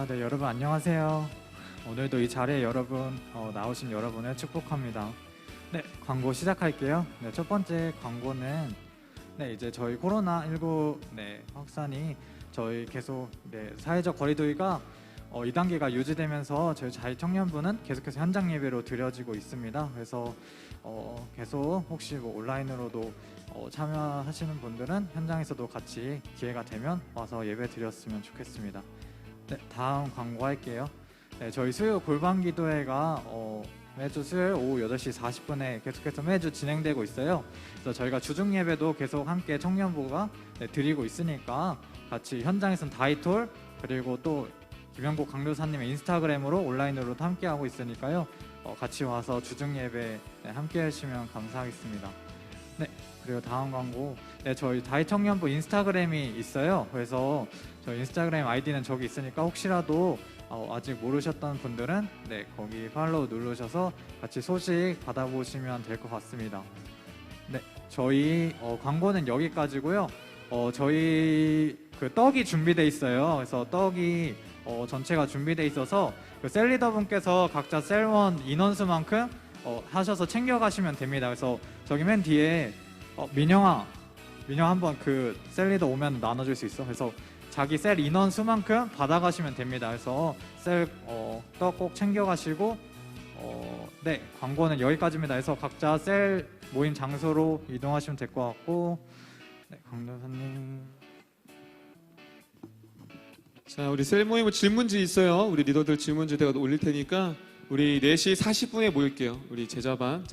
네, 여러분 안녕하세요. 오늘도 이 자리에 나오신 여러분을 축복합니다. 네, 광고 시작할게요. 네, 첫 번째 광고는 이제 저희 코로나19 확산이 저희 계속 사회적 거리두기가 2단계가 유지되면서 저희 자유청년부는 계속해서 현장 예배로 드려지고 있습니다. 그래서 계속 혹시 온라인으로도 참여하시는 분들은 현장에서도 같이 기회가 되면 와서 예배 드렸으면 좋겠습니다. 네, 다음 광고할게요. 네, 저희 수요 골방 기도회가 매주 수요일 오후 8시 40분에 계속해서 매주 진행되고 있어요. 그래서 저희가 주중 예배도 계속 함께 청년부가 드리고 있으니까 같이 현장에서는 다이톨 그리고 또 김영국 강도사님의 인스타그램으로 온라인으로도 함께 하고 있으니까요. 같이 와서 주중 예배 함께 하시면 감사하겠습니다. 네, 그리고 다음 광고. 네, 저희 다이청년부 인스타그램이 있어요. 그래서 저희 인스타그램 아이디는 저기 있으니까 혹시라도 아직 모르셨던 분들은 거기 팔로우 누르셔서 같이 소식 받아보시면 될 것 같습니다. 네, 저희 광고는 여기까지고요. 저희 그 떡이 준비돼 있어요. 그래서 떡이 전체가 준비돼 있어서 그 셀리더 분께서 각자 셀원 인원수만큼 하셔서 챙겨가시면 됩니다. 그래서 저기 맨 뒤에 민영아 한번 그 셀리더 오면 나눠줄 수 있어? 그래서 자기 셀 인원 수만큼 받아가시면 됩니다. 그래서 셀 떡 꼭 챙겨가시고 네, 광고는 여기까지입니다. 그래서 각자 셀 모임 장소로 이동하시면 될 것 같고 네, 강도사님. 자, 우리 셀 모임은 질문지 있어요. 우리 리더들 질문지 내가 올릴 테니까 우리 4시 40분에 모일게요. 우리 제자반